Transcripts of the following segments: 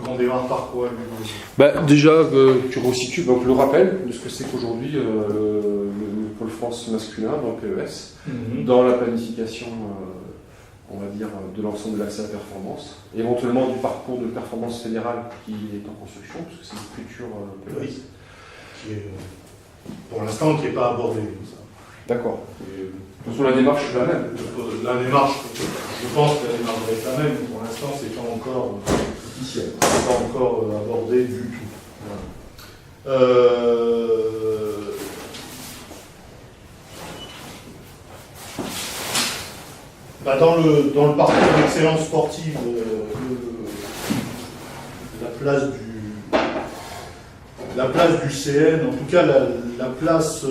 Comment démarre le parcours à lui? Déjà, tu resitues donc, le rappel de ce que c'est qu'aujourd'hui le pôle France masculin, donc PES, dans la planification, on va dire, de l'ensemble de l'accès à la performance, éventuellement du parcours de performance fédérale qui est en construction, parce que c'est une future PES. Oui. Qui est, pour l'instant, qui n'est pas abordé. D'accord. Sur la démarche, c'est la même. La démarche, je pense que la démarche va être la même. Pour l'instant, c'est pas encore officiel, pas encore abordé du tout. Voilà. Dans le parcours d'excellence sportive, la place du CN, en tout cas la place,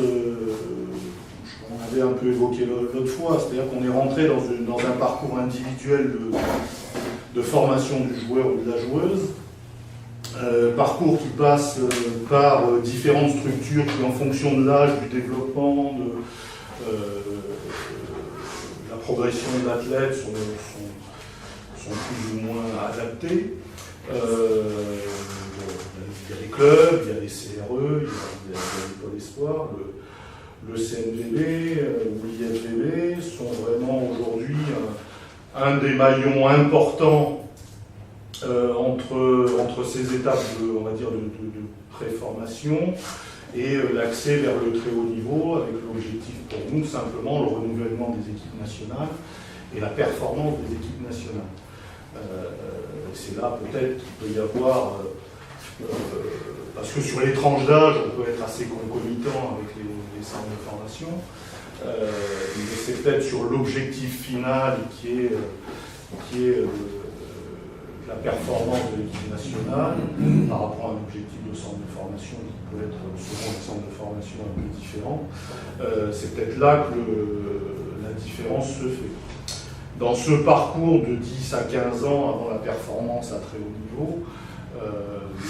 on avait un peu évoqué l'autre fois, c'est-à-dire qu'on est rentré dans un parcours individuel de formation du joueur ou de la joueuse, parcours qui passe par différentes structures qui, en fonction de l'âge, du développement, de la progression de l'athlète, sont plus ou moins adaptées. Il y a les clubs, il y a les CRE, il y a les pôles espoirs, le CNVB ou l'IFVB sont vraiment aujourd'hui un des maillons importants entre ces étapes on va dire, de pré-formation et l'accès vers le très haut niveau, avec l'objectif pour nous simplement le renouvellement des équipes nationales et la performance des équipes nationales. C'est là peut-être qu'il peut y avoir, parce que sur les tranches d'âge, on peut être assez concomitant avec les centres de formation, mais c'est peut-être sur l'objectif final qui est la performance de l'équipe nationale par rapport à un objectif de centre de formation qui peut être souvent des centres de formation un peu différents. C'est peut-être là que la différence se fait. Dans ce parcours de 10 à 15 ans avant la performance à très haut niveau,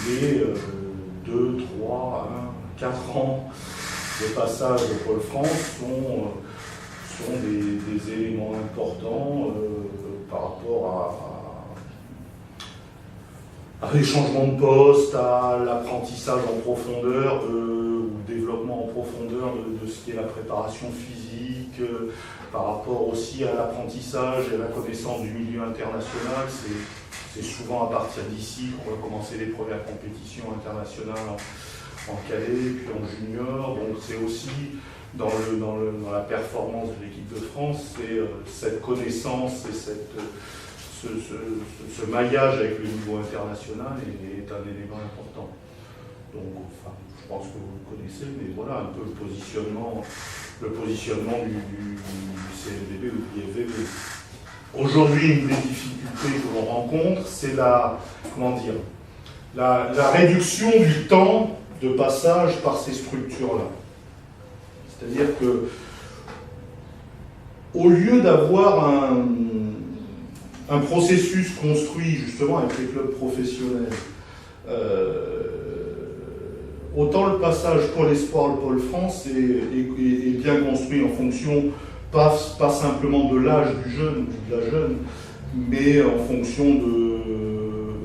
les 2, 3, 1, 4 ans de passage au Pôle France sont des éléments importants par rapport à les changements de poste, à l'apprentissage en profondeur, ou développement en profondeur de ce qui est la préparation physique, par rapport aussi à l'apprentissage et à la connaissance du milieu international. C'est souvent à partir d'ici qu'on va commencer les premières compétitions internationales en cadet, puis en junior. Donc c'est aussi dans la performance de l'équipe de France, c'est cette connaissance et ce maillage avec le niveau international est un élément important. Donc, enfin, je pense que vous le connaissez, mais voilà un peu le positionnement du CNVB ou du IFVB. Aujourd'hui, une des difficultés que l'on rencontre, c'est la réduction du temps de passage par ces structures-là. C'est-à-dire que, au lieu d'avoir un processus construit justement avec les clubs professionnels, autant le passage Pôle Espoir, le Pôle France est bien construit en fonction, pas simplement de l'âge du jeune ou de la jeune, mais en fonction de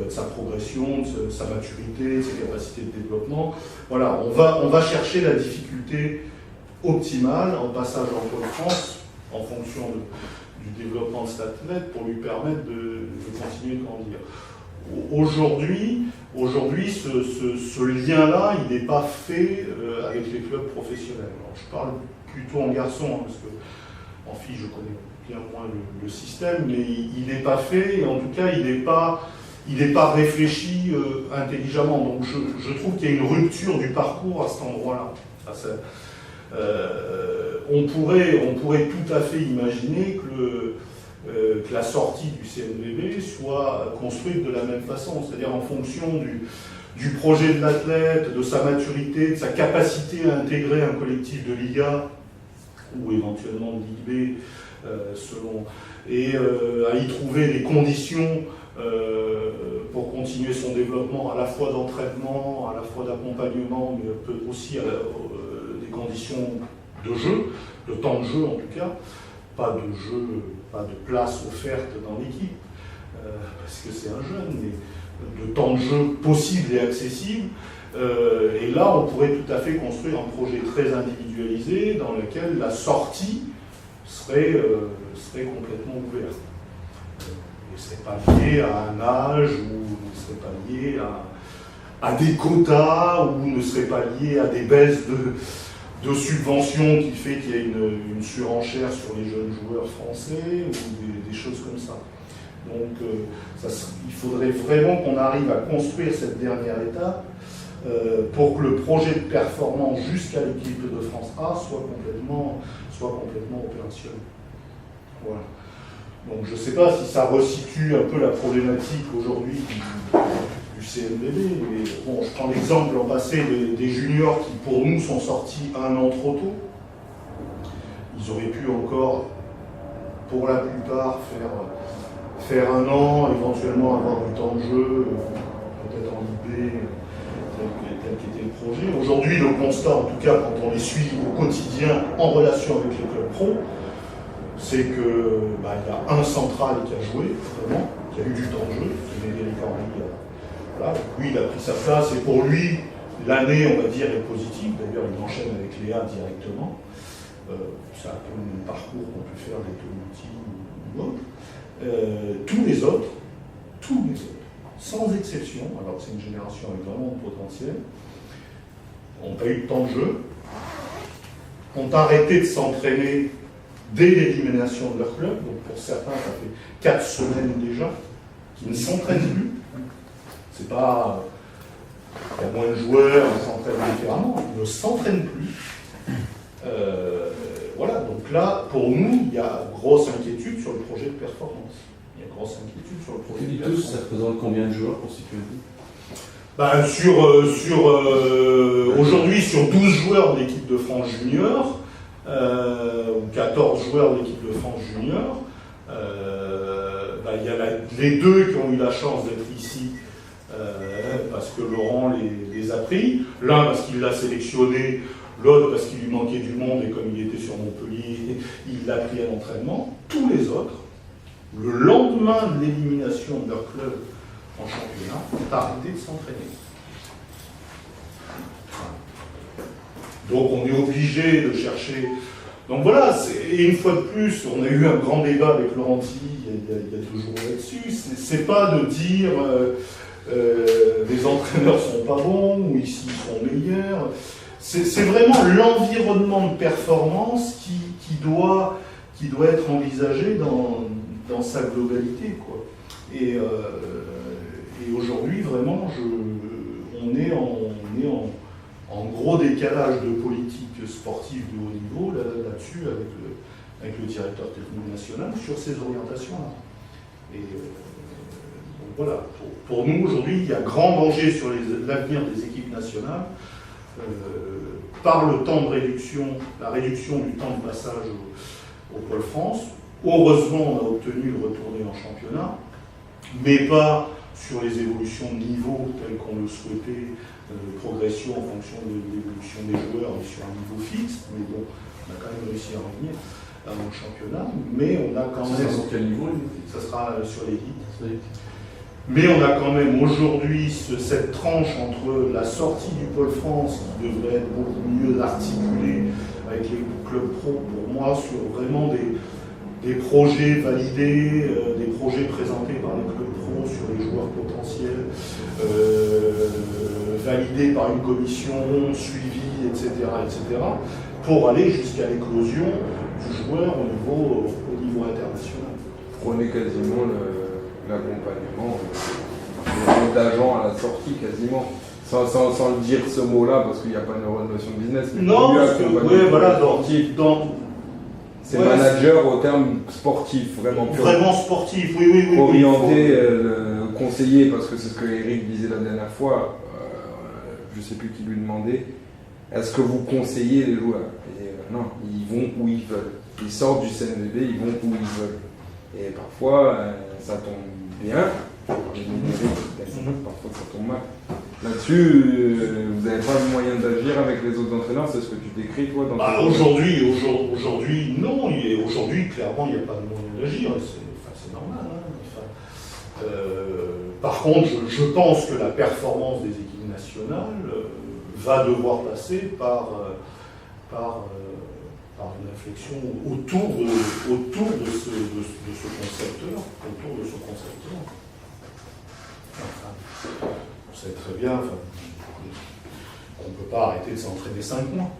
sa progression, de sa maturité, de ses capacités de développement. Voilà, on va chercher la difficulté optimale en passage en Pôle France, en fonction du développement de cet athlète, pour lui permettre de continuer de grandir. Aujourd'hui, ce lien-là, il n'est pas fait avec les clubs professionnels. Alors, je parle plutôt en garçon, hein, parce que en fille, je connais bien moins le système, mais il n'est pas fait, et en tout cas, il n'est pas réfléchi intelligemment. Donc, je trouve qu'il y a une rupture du parcours à cet endroit-là. On pourrait tout à fait imaginer que la sortie du CNVB soit construite de la même façon, c'est-à-dire en fonction du projet de l'athlète, de sa maturité, de sa capacité à intégrer un collectif de Liga ou éventuellement de Ligue B, et à y trouver des conditions pour continuer son développement, à la fois d'entraînement, à la fois d'accompagnement, mais aussi des conditions de jeu, de temps de jeu en tout cas, pas de place offerte dans l'équipe, parce que c'est un jeune, mais temps de jeu possible et accessible. Et là, on pourrait tout à fait construire un projet très individualisé dans lequel la sortie serait complètement ouverte. Il ne serait pas lié à un âge, ou ne serait pas lié à des quotas, ou ne serait pas lié à des baisses de subventions qui fait qu'il y a une surenchère sur les jeunes joueurs français, ou des choses comme ça. Donc il faudrait vraiment qu'on arrive à construire cette dernière étape pour que le projet de performance jusqu'à l'équipe de France A soit complètement opérationnel. Voilà. Donc je ne sais pas si ça resitue un peu la problématique aujourd'hui du CNBB, mais bon, je prends l'exemple en passé des juniors qui pour nous sont sortis un an trop tôt. Ils auraient pu encore, pour la plupart, faire un an, éventuellement avoir du temps de jeu, peut-être en IB, tel qu'était le projet. Aujourd'hui, le constat, en tout cas quand on les suit au quotidien en relation avec les clubs pro, c'est que y a un central qui a joué, vraiment, qui a eu du temps de jeu, qui est Médéric Henry. Voilà. Lui, il a pris sa place, et pour lui, l'année, on va dire, est positive. D'ailleurs, il enchaîne avec Léa directement. C'est un peu le parcours qu'on peut faire des Tonuti ou autres. Tous les autres, sans exception, alors que c'est une génération avec vraiment de potentiel, n'ont pas eu de temps de jeu, ont arrêté de s'entraîner dès l'élimination de leur club. Donc pour certains, ça fait 4 semaines déjà, qui ne s'entraînent plus. C'est pas qu'il y a moins de joueurs, ils s'entraînent différemment, ils ne s'entraînent plus. Voilà, donc là, pour nous, il y a grosse inquiétude sur le projet de performance. Il y a grosse inquiétude sur le projet de performance. Ça représente combien de joueurs pour situer aujourd'hui, sur 12 joueurs de l'équipe de France junior, ou 14 joueurs de l'équipe de France junior, il y a les deux qui ont eu la chance d'être ici parce que Laurent les a pris. L'un parce qu'il l'a sélectionné, l'autre parce qu'il lui manquait du monde et comme il était sur Montpellier, il l'a pris à l'entraînement. Tous les autres, le lendemain de l'élimination de leur club en championnat, ont arrêté de s'entraîner. Donc on est obligé de chercher. Donc voilà, et une fois de plus, on a eu un grand débat avec Laurenti il y a 2 jours là-dessus. C'est pas de dire les entraîneurs sont pas bons ou ici ils sont meilleurs. C'est vraiment l'environnement de performance qui doit être envisagé dans sa globalité, quoi. Et aujourd'hui, vraiment, on est en gros décalage de politique sportive de haut niveau là-dessus avec le directeur technique national sur ces orientations-là. Et donc voilà, pour nous aujourd'hui, il y a grand danger sur l'avenir des équipes nationales par le temps de réduction, la réduction du temps de passage au Pôle France. Heureusement, on a obtenu de retourner en championnat, mais pas sur les évolutions de niveau telles qu'on le souhaitait, de progression en fonction de l'évolution des joueurs et sur un niveau fixe, mais bon, on a quand même réussi à revenir avant le championnat, mais on a quand même... Ça sera sur quel niveau? Ça sera sur l'élite. Mais on a quand même aujourd'hui cette tranche entre la sortie du Pôle France, qui devrait être beaucoup mieux articulée avec les clubs pro, pour moi, sur vraiment des projets validés, des projets présentés par les clubs pro sur les joueurs potentiels, validés par une commission, suivie, etc., pour aller jusqu'à l'éclosion du joueur au niveau international. Prenez quasiment l'accompagnement d'agents à la sortie, quasiment. Sans le dire ce mot-là, parce qu'il n'y a pas une notion de business. Mais non, parce que, oui, voilà, c'est manager au terme sportif, vraiment. Vraiment sportif, oui. Orienté, conseiller, parce que c'est ce que Eric disait la dernière fois, je ne sais plus qui lui demandait, est-ce que vous conseillez les joueurs? Et, non, ils vont où ils veulent. Ils sortent du CNBB, ils vont où ils veulent. Et parfois, ça tombe bien, parfois ça tombe mal. Là-dessus, vous n'avez pas le moyen d'agir avec les autres entraîneurs, c'est ce que tu décris toi dans aujourd'hui, non. Aujourd'hui, clairement, il n'y a pas de moyen d'agir. C'est normal. par contre, je pense que la performance des équipes nationales va devoir passer par une réflexion autour de ce concept-là. Enfin, on sait très bien qu'on ne peut pas arrêter de s'entraîner 5 mois.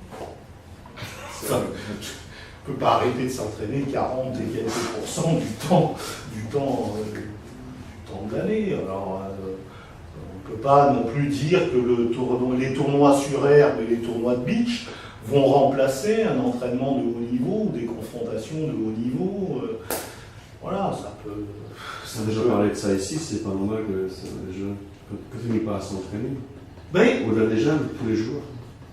Enfin, on ne peut pas arrêter de s'entraîner 40 et quelques pourcents du temps de l'année. Alors, on ne peut pas non plus dire que les tournois sur herbe et les tournois de beach vont remplacer un entraînement de haut niveau ou des confrontations de haut niveau. Voilà, ça peut... On a déjà parlé de ça ici, c'est pas normal que les jeunes ne continuent pas à s'entraîner. Oui. Au-delà des jeunes, tous les jours.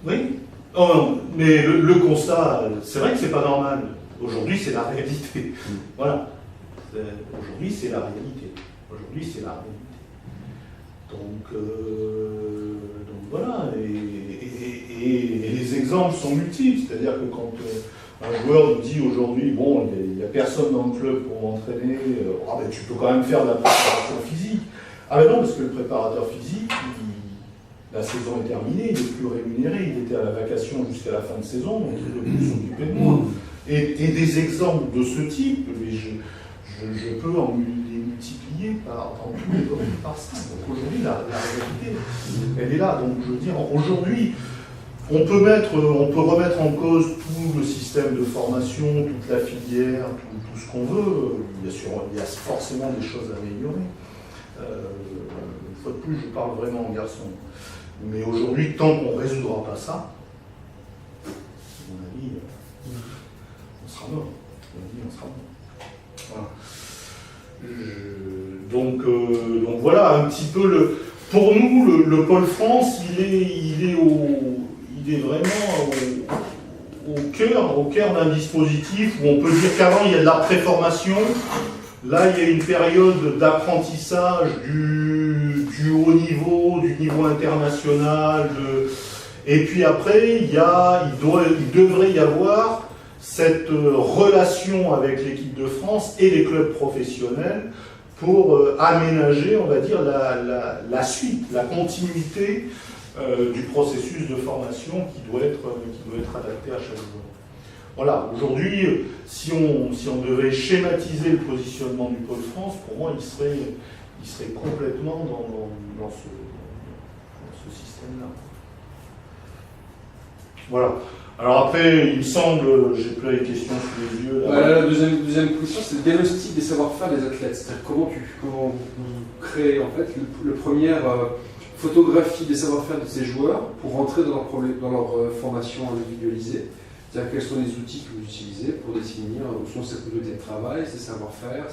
Oui. Oh, mais le constat, c'est vrai que c'est pas normal. Aujourd'hui, c'est la réalité. Voilà. Aujourd'hui, c'est la réalité. Donc voilà. Et les exemples sont multiples. C'est-à-dire que quand un joueur nous dit aujourd'hui, bon, il n'y a personne dans le club pour m'entraîner, ben, tu peux quand même faire de la préparation physique. Ah ben non, parce que le préparateur physique, la saison est terminée, il n'est plus rémunéré, il était à la vacation jusqu'à la fin de saison, donc il ne peut plus s'occuper de moi. Et des exemples de ce type, mais je peux en les multiplier dans tous les domaines par ça. Donc aujourd'hui, la réalité, elle est là. Donc je veux dire, aujourd'hui, on peut remettre en cause tout le système de formation, toute la filière, tout ce qu'on veut. Il y a forcément des choses à améliorer. Une fois de plus, je parle vraiment en garçon. Mais aujourd'hui, tant qu'on ne résoudra pas ça, à mon avis, on sera mort. Voilà. Donc voilà un petit peu pour nous, le Pôle France, il est vraiment au cœur d'un dispositif où on peut dire qu'avant il y a de la préformation. Là, il y a une période d'apprentissage du haut niveau, du niveau international, et puis après, il devrait y avoir cette relation avec l'équipe de France et les clubs professionnels pour aménager, on va dire, la suite, la continuité du processus de formation qui doit être adapté à chaque joueur. Voilà, aujourd'hui, si on devait schématiser le positionnement du Pôle France, pour moi, il serait complètement dans ce système-là. Voilà. Alors après, il me semble, j'ai plein de questions sous les yeux. Là. Voilà, la deuxième question, c'est le diagnostic des savoir-faire des athlètes. C'est-à-dire comment vous créez en fait le première photographie des savoir-faire de ces joueurs pour rentrer dans leur formation individualisée. C'est-à-dire quels sont les outils que vous utilisez pour définir où sont ces communautés de travail, ces savoir-faire,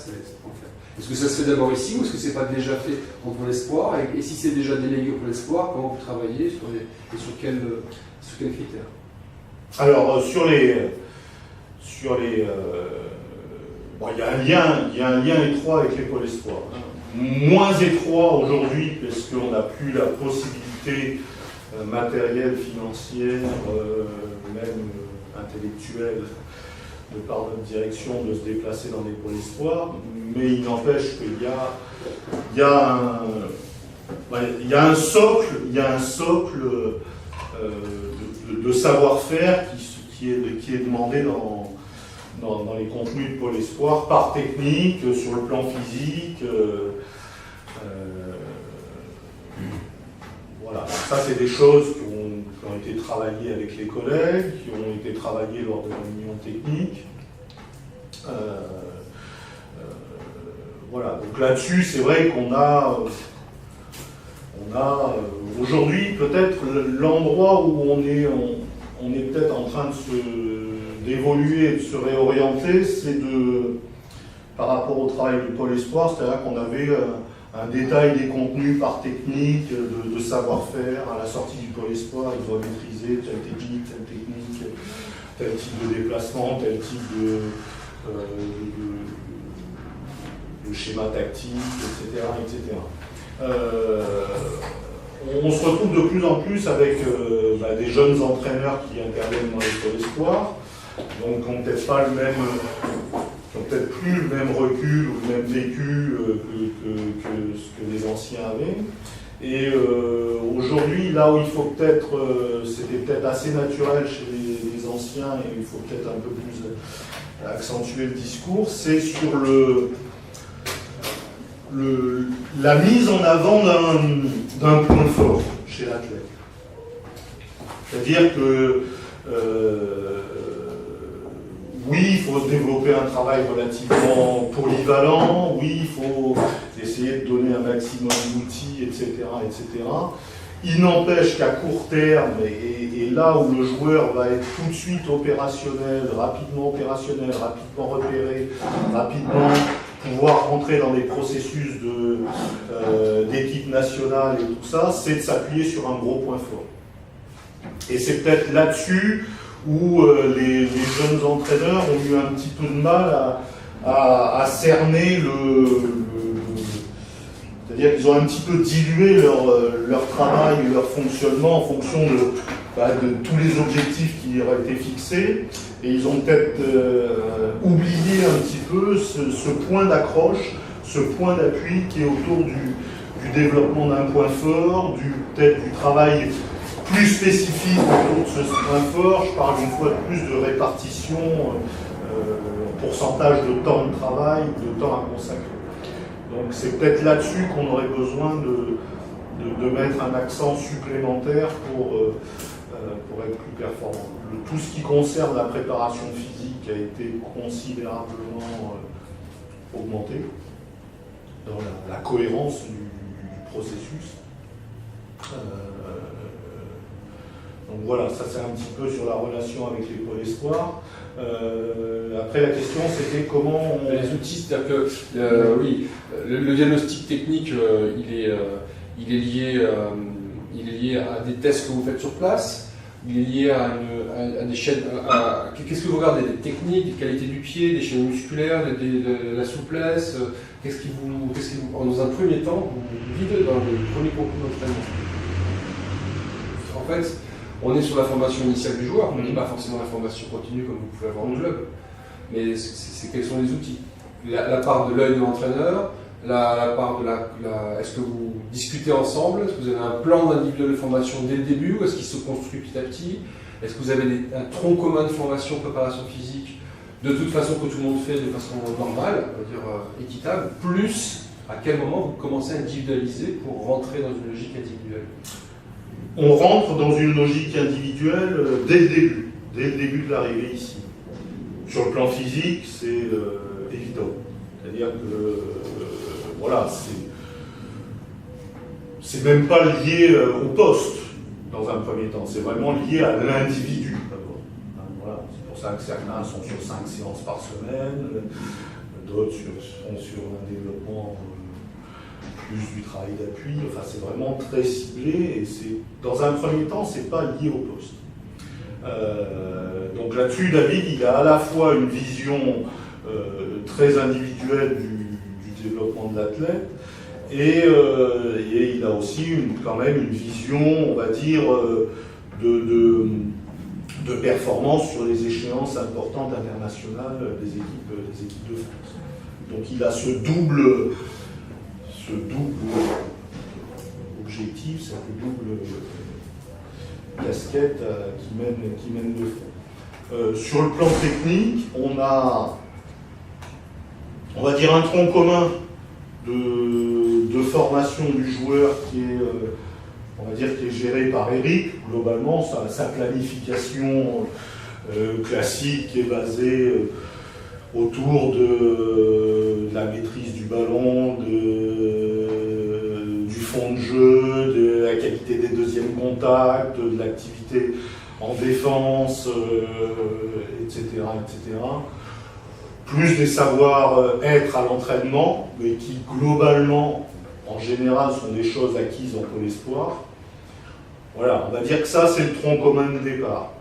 Est-ce que ça se fait d'abord ici ou est-ce que c'est pas déjà fait pour l'espoir et si c'est déjà délégué pour l'espoir, comment vous travaillez sur quels critères? Alors bon, il y a un lien étroit avec les pôles espoirs. Moins étroit aujourd'hui parce qu'on n'a plus la possibilité matérielle, financière, même intellectuelle, de par notre direction, de se déplacer dans des pôles espoirs, mais il n'empêche qu'il y a un socle de savoir-faire qui est demandé dans les contenus de Pôle Espoir, par technique, sur le plan physique. Voilà. Ça, c'est des choses qui ont été travaillées avec les collègues, qui ont été travaillées lors de la réunion technique. Voilà. Donc là-dessus, c'est vrai qu'on a aujourd'hui peut-être l'endroit où on est peut-être en train d'évoluer et de se réorienter, c'est par rapport au travail du Pôle Espoir, c'est-à-dire qu'on avait un détail des contenus par technique, de savoir-faire. À la sortie du Pôle Espoir, ils doivent maîtriser telle technique, tel type de déplacement, tel type de schéma tactique, etc. On se retrouve de plus en plus avec des jeunes entraîneurs qui interviennent dans les Pôles Espoir, donc qui n'ont peut-être pas le même peut-être plus le même recul ou le même vécu que ce que les anciens avaient. Et aujourd'hui, là où il faut peut-être, c'était peut-être assez naturel chez les anciens et il faut peut-être un peu plus accentuer le discours, c'est sur la mise en avant d'un point fort chez l'athlète. C'est-à-dire que oui, il faut développer un travail relativement polyvalent, oui, il faut essayer de donner un maximum d'outils, etc., etc. Il n'empêche qu'à court terme, et là où le joueur va être tout de suite opérationnel, rapidement repéré, rapidement pouvoir rentrer dans des processus d'équipe nationale et tout ça, c'est de s'appuyer sur un gros point fort. Et c'est peut-être là-dessus où les jeunes entraîneurs ont eu un petit peu de mal à cerner c'est-à-dire qu'ils ont un petit peu dilué leur travail, leur fonctionnement en fonction de tous les objectifs qui leur étaient fixés, et ils ont peut-être oublié un petit peu ce point d'accroche, ce point d'appui qui est autour du développement d'un point fort, peut-être du travail plus spécifique autour de ce point fort. Je parle une fois de plus de répartition, pourcentage de temps de travail, de temps à consacrer. Donc c'est peut-être là-dessus qu'on aurait besoin de mettre un accent supplémentaire pour être plus performant. Tout ce qui concerne la préparation physique a été considérablement augmenté dans la cohérence du processus. Donc voilà, ça c'est un petit peu sur la relation avec les pôles espoirs. Après la question c'était comment on... Les outils, c'est-à-dire que oui, le diagnostic technique il est lié à des tests que vous faites sur place, il est lié à des chaînes. Qu'est-ce que vous regardez? Des techniques, des qualités du pied, des chaînes musculaires, de la souplesse. Qu'est-ce qui vous, dans un premier temps, vous vivez dans les premiers concours d'entraînement? En fait, on est sur la formation initiale du joueur, on n'est pas forcément la formation continue comme vous pouvez avoir au club. Mais quels sont les outils? La part de l'œil de l'entraîneur, la part de est-ce que vous discutez ensemble? Est-ce que vous avez un plan individuel de formation dès le début ou est-ce qu'il se construit petit à petit? Est-ce que vous avez un tronc commun de formation, préparation physique, de toute façon que tout le monde fait de façon normale, on va dire équitable, plus à quel moment vous commencez à individualiser pour rentrer dans une logique individuelle? On rentre dans une logique individuelle dès le début de l'arrivée ici. Sur le plan physique, c'est évident. C'est-à-dire que, voilà, c'est même pas lié au poste, dans un premier temps. C'est vraiment lié à l'individu, d'abord. Voilà, c'est pour ça que certains sont sur 5 séances par semaine, d'autres sont sur un développement plus du travail d'appui. Enfin, c'est vraiment très ciblé, et dans un premier temps, c'est pas lié au poste. Donc là-dessus, David, il a à la fois une vision très individuelle du développement de l'athlète, et il a aussi quand même une vision, on va dire, de performance sur les échéances importantes internationales des équipes de France. Donc il a ce double objectif, cette double casquette qui mène de front. Sur le plan technique, on a, on va dire, un tronc commun de formation du joueur qui est, on va dire, qui est géré par Eric. Globalement, sa planification classique est basée autour de la maîtrise du ballon, du fond de jeu, de la qualité des deuxièmes contacts, de l'activité en défense, etc., etc. Plus des savoir-être à l'entraînement, mais qui globalement, en général, sont des choses acquises en pôle espoir. Voilà, on va dire que ça, c'est le tronc commun de départ.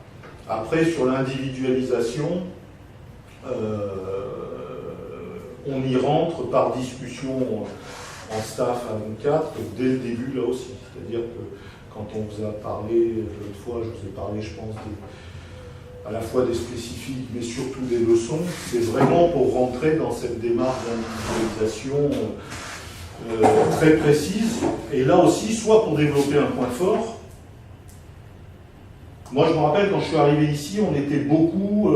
Après, sur l'individualisation, on y rentre par discussion en staff à 24, dès le début là aussi. C'est-à-dire que quand on vous a parlé, l'autre fois, je vous ai parlé, je pense, à la fois des spécifiques, mais surtout des leçons. C'est vraiment pour rentrer dans cette démarche d'individualisation très précise. Et là aussi, soit pour développer un point fort. Moi, je me rappelle, quand je suis arrivé ici, on était beaucoup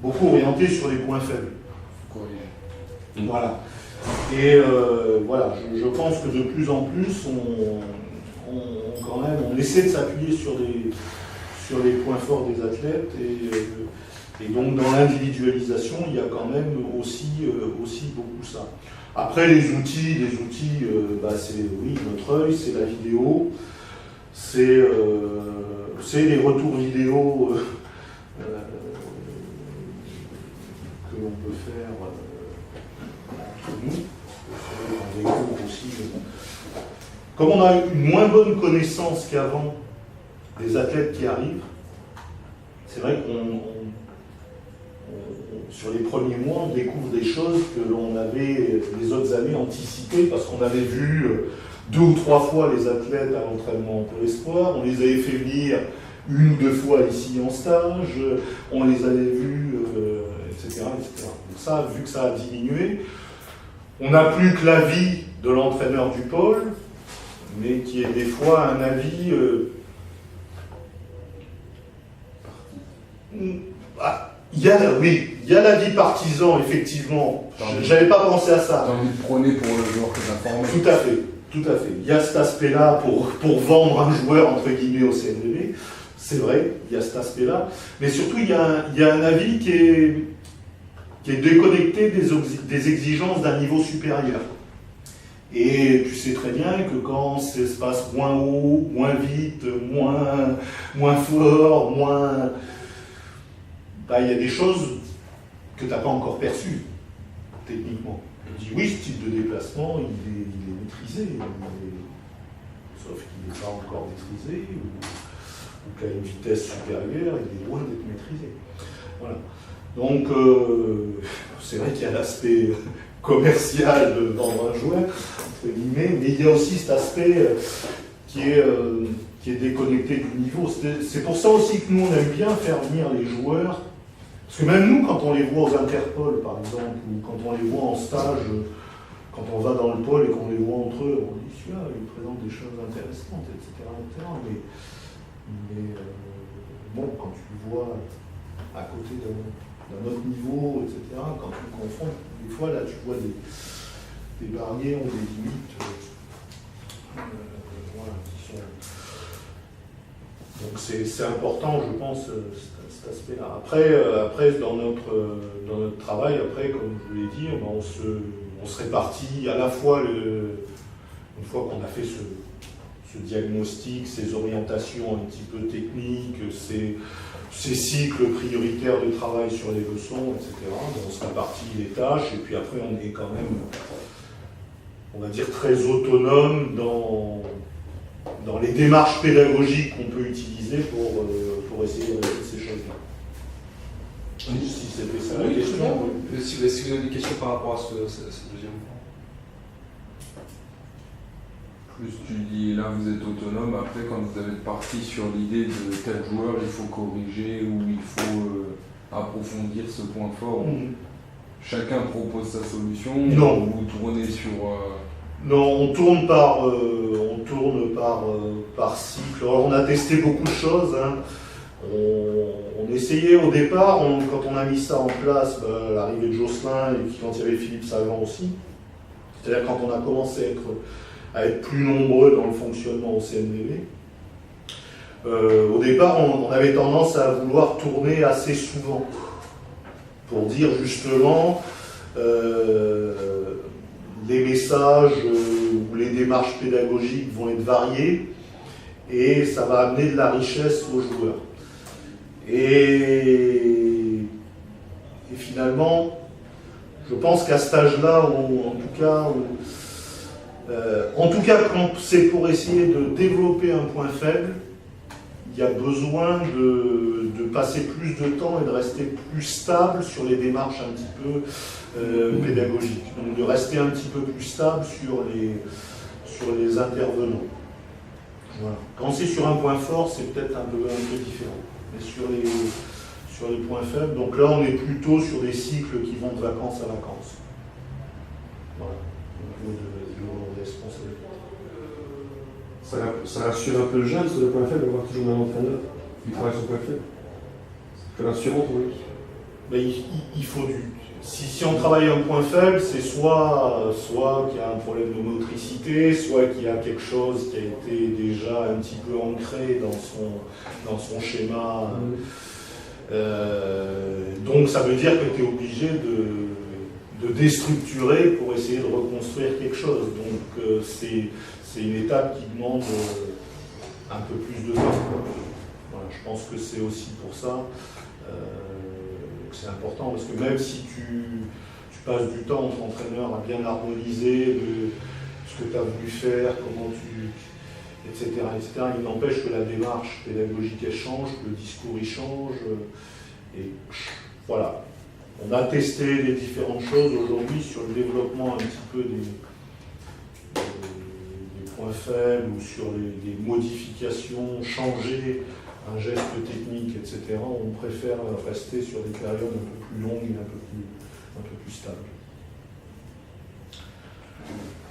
orienté sur les points faibles. Voilà. Et voilà, je pense que de plus en plus, on essaie de s'appuyer sur les points forts des athlètes. Et donc, dans l'individualisation, il y a quand même aussi beaucoup ça. Après, les outils, c'est oui, notre œil, c'est la vidéo, c'est les retours vidéo que l'on peut faire entre nous. On découvre aussi. Comme on a une moins bonne connaissance qu'avant des athlètes qui arrivent, c'est vrai qu'on sur les premiers mois, on découvre des choses que l'on avait les autres années anticipées parce qu'on avait vu 2 ou 3 fois les athlètes à l'entraînement pour l'espoir, on les avait fait venir 1 ou 2 fois ici en stage, on les avait vus, etc., etc. Donc ça, vu que ça a diminué, on n'a plus que l'avis de l'entraîneur du pôle, mais qui est des fois un avis il y a l'avis partisan, effectivement. J'avais pas pensé à ça. T'as envie de prôner pour le joueur que t'as formé. Tout à fait. Il y a cet aspect-là pour vendre un joueur, entre guillemets, au CNDB. C'est vrai, il y a cet aspect-là. Mais surtout, il y a un avis qui est déconnecté des exigences d'un niveau supérieur. Et tu sais très bien que quand ça se passe moins haut, moins vite, moins fort, il y a des choses que tu n'as pas encore perçues, techniquement. Tu dis oui, ce type de déplacement, il est maîtrisé, sauf qu'il n'est pas encore maîtrisé, ou qu'à une vitesse supérieure, il est loin d'être maîtrisé. Voilà. Donc, c'est vrai qu'il y a l'aspect commercial de vendre un joueur, entre guillemets, mais il y a aussi cet aspect qui est déconnecté du niveau. C'est pour ça aussi que nous, on aime bien faire venir les joueurs. Parce que même nous, quand on les voit aux Interpol, par exemple, ou quand on les voit en stage, quand on va dans le pôle et qu'on les voit entre eux, on dit celui-là, il présente des choses intéressantes, etc. Mais bon, quand tu le vois à côté d'un autre niveau, etc., quand tu le confonds, des fois, là, tu vois des barrières ou des limites qui sont... Donc c'est important, je pense, cet aspect-là. Après dans notre travail, comme je vous l'ai dit, on se répartit à la fois, une fois qu'on a fait ce diagnostic, ces orientations un petit peu techniques, ces cycles prioritaires de travail sur les leçons, etc. On se répartit les tâches, et puis après on est quand même, on va dire, très autonome dans les démarches pédagogiques qu'on peut utiliser pour essayer de résoudre ces choses-là. Si c'était ça la question. Si vous avez des questions par rapport à ce deuxième point. Plus tu dis, là vous êtes autonome, après quand vous avez parti sur l'idée de tel joueur, il faut corriger ou il faut approfondir ce point fort, chacun propose sa solution, non. Vous tournez sur... Non, on tourne par cycle. Alors, on a testé beaucoup de choses. Hein. On essayait au départ, quand on a mis ça en place, l'arrivée de Jocelyn et puis quand il y avait Philippe Savant aussi, c'est-à-dire quand on a commencé à être plus nombreux dans le fonctionnement au CNDB, au départ, on avait tendance à vouloir tourner assez souvent pour dire justement les messages ou les démarches pédagogiques vont être variées et ça va amener de la richesse aux joueurs. Et finalement, je pense qu'à cet âge-là, en tout cas, quand c'est pour essayer de développer un point faible, il y a besoin de passer plus de temps et de rester plus stable sur les démarches un petit peu pédagogiques. Donc de rester un petit peu plus stable sur les intervenants. Voilà. Quand c'est sur un point fort, c'est peut-être un peu différent. Mais sur les points faibles, donc là on est plutôt sur des cycles qui vont de vacances à vacances. Voilà, au niveau de responsabilité. Ça rassure un peu le jeune sur le point faible d'avoir toujours un entraîneur qui travaille sur le point faible. C'est rassurant pour lui. Mais il faut si on travaille un point faible, c'est soit qu'il y a un problème de motricité, soit qu'il y a quelque chose qui a été déjà un petit peu ancré dans son schéma. Donc ça veut dire que tu es obligé de déstructurer pour essayer de reconstruire quelque chose. Donc c'est une étape qui demande un peu plus de temps. Voilà, je pense que c'est aussi pour ça que c'est important, parce que même si tu passes du temps entre entraîneurs à bien harmoniser ce que tu as voulu faire, comment etc., il n'empêche que la démarche pédagogique elle change, que le discours il change, et voilà. On a testé les différentes choses aujourd'hui sur le développement un petit peu des points faibles ou sur les modifications, changer un geste technique, etc. On préfère rester sur des périodes un peu plus longues et un peu plus stables.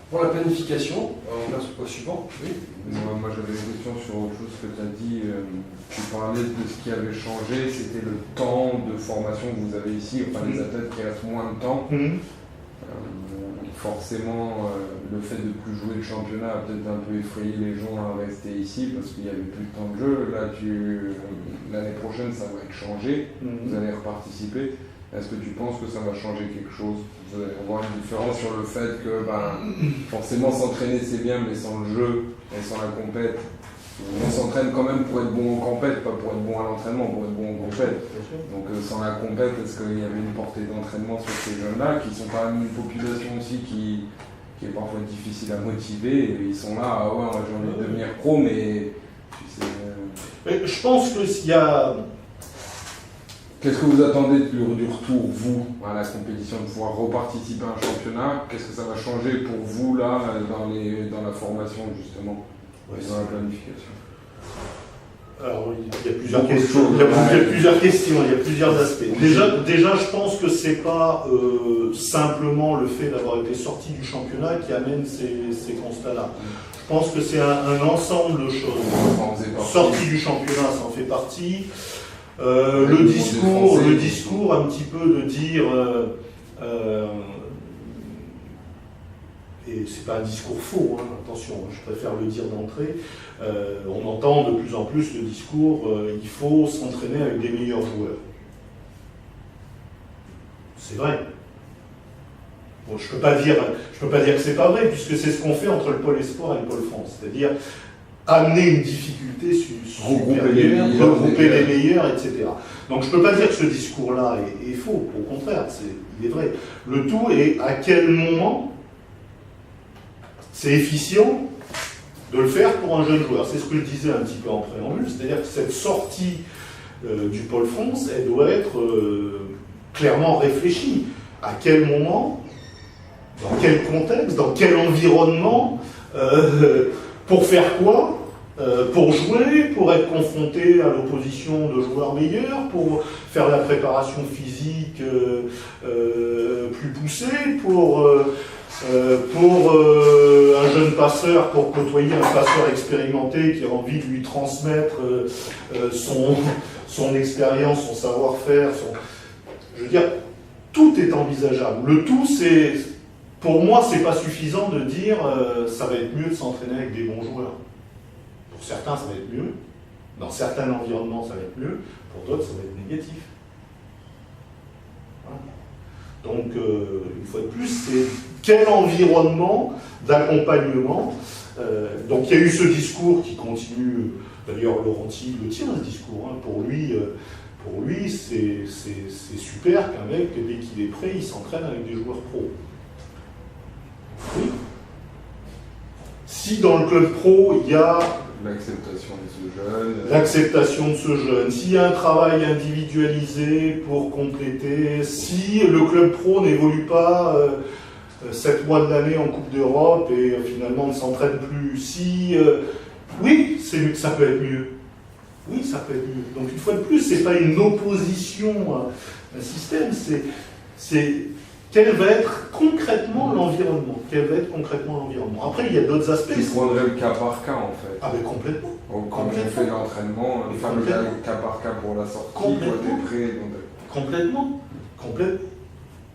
Pour la planification, on passe au suivant. Oui. Moi j'avais une question sur autre chose que tu as dit. Tu parlais de ce qui avait changé, c'était le temps de formation que vous avez ici, enfin les athlètes qui restent moins de temps. Forcément, le fait de ne plus jouer le championnat a peut-être un peu effrayé les gens à rester ici parce qu'il n'y avait plus de temps de jeu. Là, l'année prochaine, ça va être changé. Vous allez reparticiper. Est-ce que tu penses que ça va changer quelque chose? Vous allez voir une différence sur le fait que forcément s'entraîner c'est bien, mais sans le jeu et sans la compète, on s'entraîne quand même pour être bon en compète, pas pour être bon à l'entraînement, pour être bon en compète. Donc sans la compète, est-ce qu'il y avait une portée d'entraînement sur ces jeunes-là, qui sont quand même une population aussi qui est parfois difficile à motiver, et ils sont là, ah ouais, j'ai envie de devenir pro, mais tu sais... Mais je pense que s'il y a... Qu'est-ce que vous attendez du retour, vous, à la compétition, de pouvoir reparticiper à un championnat? Qu'est-ce que ça va changer pour vous, là, dans la formation, justement, et dans la planification? Alors, il y a plusieurs questions, il y a plusieurs aspects. Déjà, je pense que c'est pas simplement le fait d'avoir été sorti du championnat qui amène ces constats-là. Je pense que c'est un ensemble de choses. Sorti du championnat, ça en fait partie. Le discours un petit peu de dire, et c'est pas un discours faux, hein, attention, je préfère le dire d'entrée, on entend de plus en plus le discours, il faut s'entraîner avec des meilleurs joueurs. C'est vrai. Bon, je peux pas dire que c'est pas vrai, puisque c'est ce qu'on fait entre le pôle Espoir et le pôle France, c'est-à-dire amener une difficulté supérieure, regrouper les meilleurs, etc. Donc je ne peux pas dire que ce discours-là est faux, au contraire, il est vrai. Le tout est à quel moment c'est efficient de le faire pour un jeune joueur. C'est ce que je disais un petit peu en préambule, c'est-à-dire que cette sortie du pôle France, elle doit être clairement réfléchie. À quel moment, dans quel contexte, dans quel environnement, pour faire quoi? Pour jouer, pour être confronté à l'opposition de joueurs meilleurs, pour faire la préparation physique plus poussée, pour un jeune passeur, pour côtoyer un passeur expérimenté qui a envie de lui transmettre son expérience, son savoir-faire. Je veux dire, tout est envisageable. Le tout, pour moi, c'est pas suffisant de dire ça va être mieux de s'entraîner avec des bons joueurs. Pour certains, ça va être mieux. Dans certains environnements, ça va être mieux. Pour d'autres, ça va être négatif. Voilà. Donc, une fois de plus, c'est quel environnement d'accompagnement. Donc, il y a eu ce discours qui continue. D'ailleurs, Laurenti le tient, ce discours. Hein. Pour lui, c'est super qu'un mec, dès qu'il est prêt, il s'entraîne avec des joueurs pros. Oui. Si dans le club pro, il y a l'acceptation de ce jeune, s'il y a un travail individualisé pour compléter, si le club pro n'évolue pas 7 mois de l'année en Coupe d'Europe et finalement ne s'entraîne plus, oui, ça peut être mieux. Oui, ça peut être mieux. Donc une fois de plus, c'est pas une opposition à un système, c'est quel va être concrètement l'environnement. Quel va être concrètement l'environnement. Après, il y a d'autres aspects. Tu prendrais le cas par cas en fait. Ah mais complètement. Donc, quand on fait l'entraînement, enfin le cas par cas pour la sortie, toi t'es prêt. Complètement.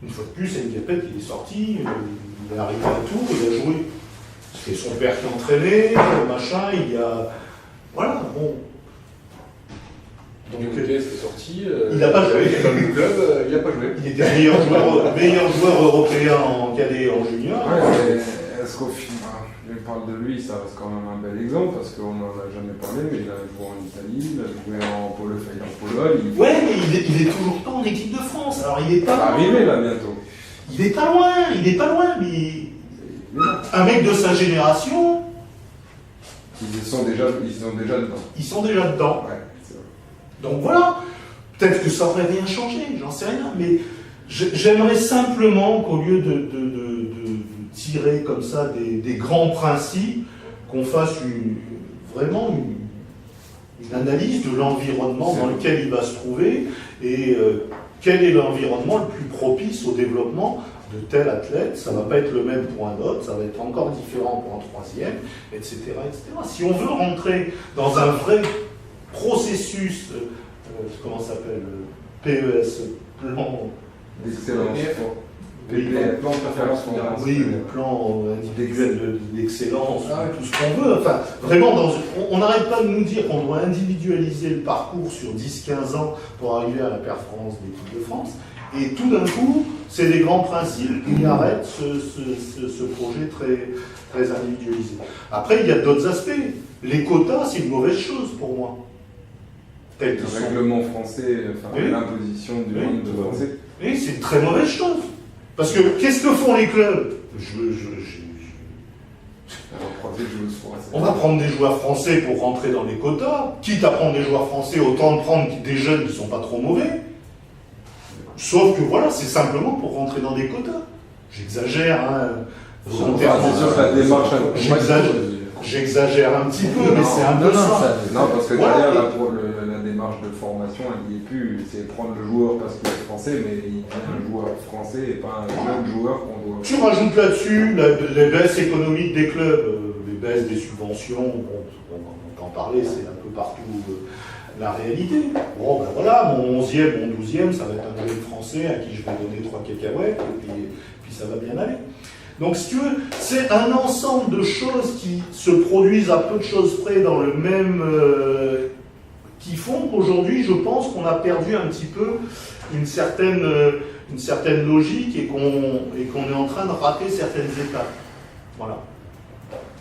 Une fois de plus, N'Gapet, il est sorti, il est arrivé à Tours, il a joué. C'était son père qui entraînait, machin, il y a. Voilà, bon. Donc le est sorti. Il n'a pas joué. Dans le club, il n'a pas joué. Il était meilleur joueur européen en cadet et en junior. Ouais, mais est-ce qu'au final, je parle de lui, ça reste quand même un bel exemple parce qu'on n'en a jamais parlé, mais il a joué en Italie, il a joué en Pologne. Ouais, mais il est toujours pas en équipe de France. Alors il est pas. Il va arriver là bientôt. Il est pas loin, mais un mec de sa génération. Ils sont déjà dedans. Ils sont déjà dedans. Ouais, c'est vrai. Donc voilà, peut-être que ça aurait rien changé, j'en sais rien, mais j'aimerais simplement qu'au lieu de tirer comme ça des grands principes, qu'on fasse vraiment une analyse de l'environnement dans lequel il va se trouver et quel est l'environnement le plus propice au développement de tel athlète. Ça ne va pas être le même pour un autre, ça va être encore différent pour un troisième, etc. Si on veut rentrer dans un vrai processus, comment ça s'appelle, PES, plan d'excellence. Plan de performance fédérale. Oui, le plan individuel d'excellence, tout ce qu'on veut. Enfin, vraiment, on n'arrête pas de nous dire qu'on doit individualiser le parcours sur 10-15 ans pour arriver à la performance de l'équipe de France. Et tout d'un coup, c'est des grands principes qui arrêtent ce projet très, très individualisé. Après, il y a d'autres aspects. Les quotas, c'est une mauvaise chose pour moi. Le règlement français, enfin l'imposition du monde français. Oui, c'est une très mauvaise chose. Parce que qu'est-ce que font les clubs? On va prendre des joueurs français pour rentrer dans les quotas. Quitte à prendre des joueurs français, autant de prendre des jeunes qui ne sont pas trop mauvais. Sauf que voilà, c'est simplement pour rentrer dans des quotas. J'exagère, hein. J'exagère un petit peu, mais c'est un peu ça. Non, parce que derrière, la démarche de formation, elle n'y est plus. C'est prendre le joueur parce qu'il est français, mais il est un joueur français et pas un jeune joueur qu'on doit. Tu rajoutes là-dessus les baisses économiques des clubs, les baisses des subventions, bon, on entend parler, c'est un peu partout la réalité. Bon, ben voilà, mon 11e, mon 12e, ça va être un jeune français à qui je vais donner 3 cacahuètes, et puis ça va bien aller. Donc, si tu veux, c'est un ensemble de choses qui se produisent à peu de choses près dans le même... qui font qu'aujourd'hui, je pense qu'on a perdu un petit peu une certaine logique et qu'on est en train de rater certaines étapes. Voilà.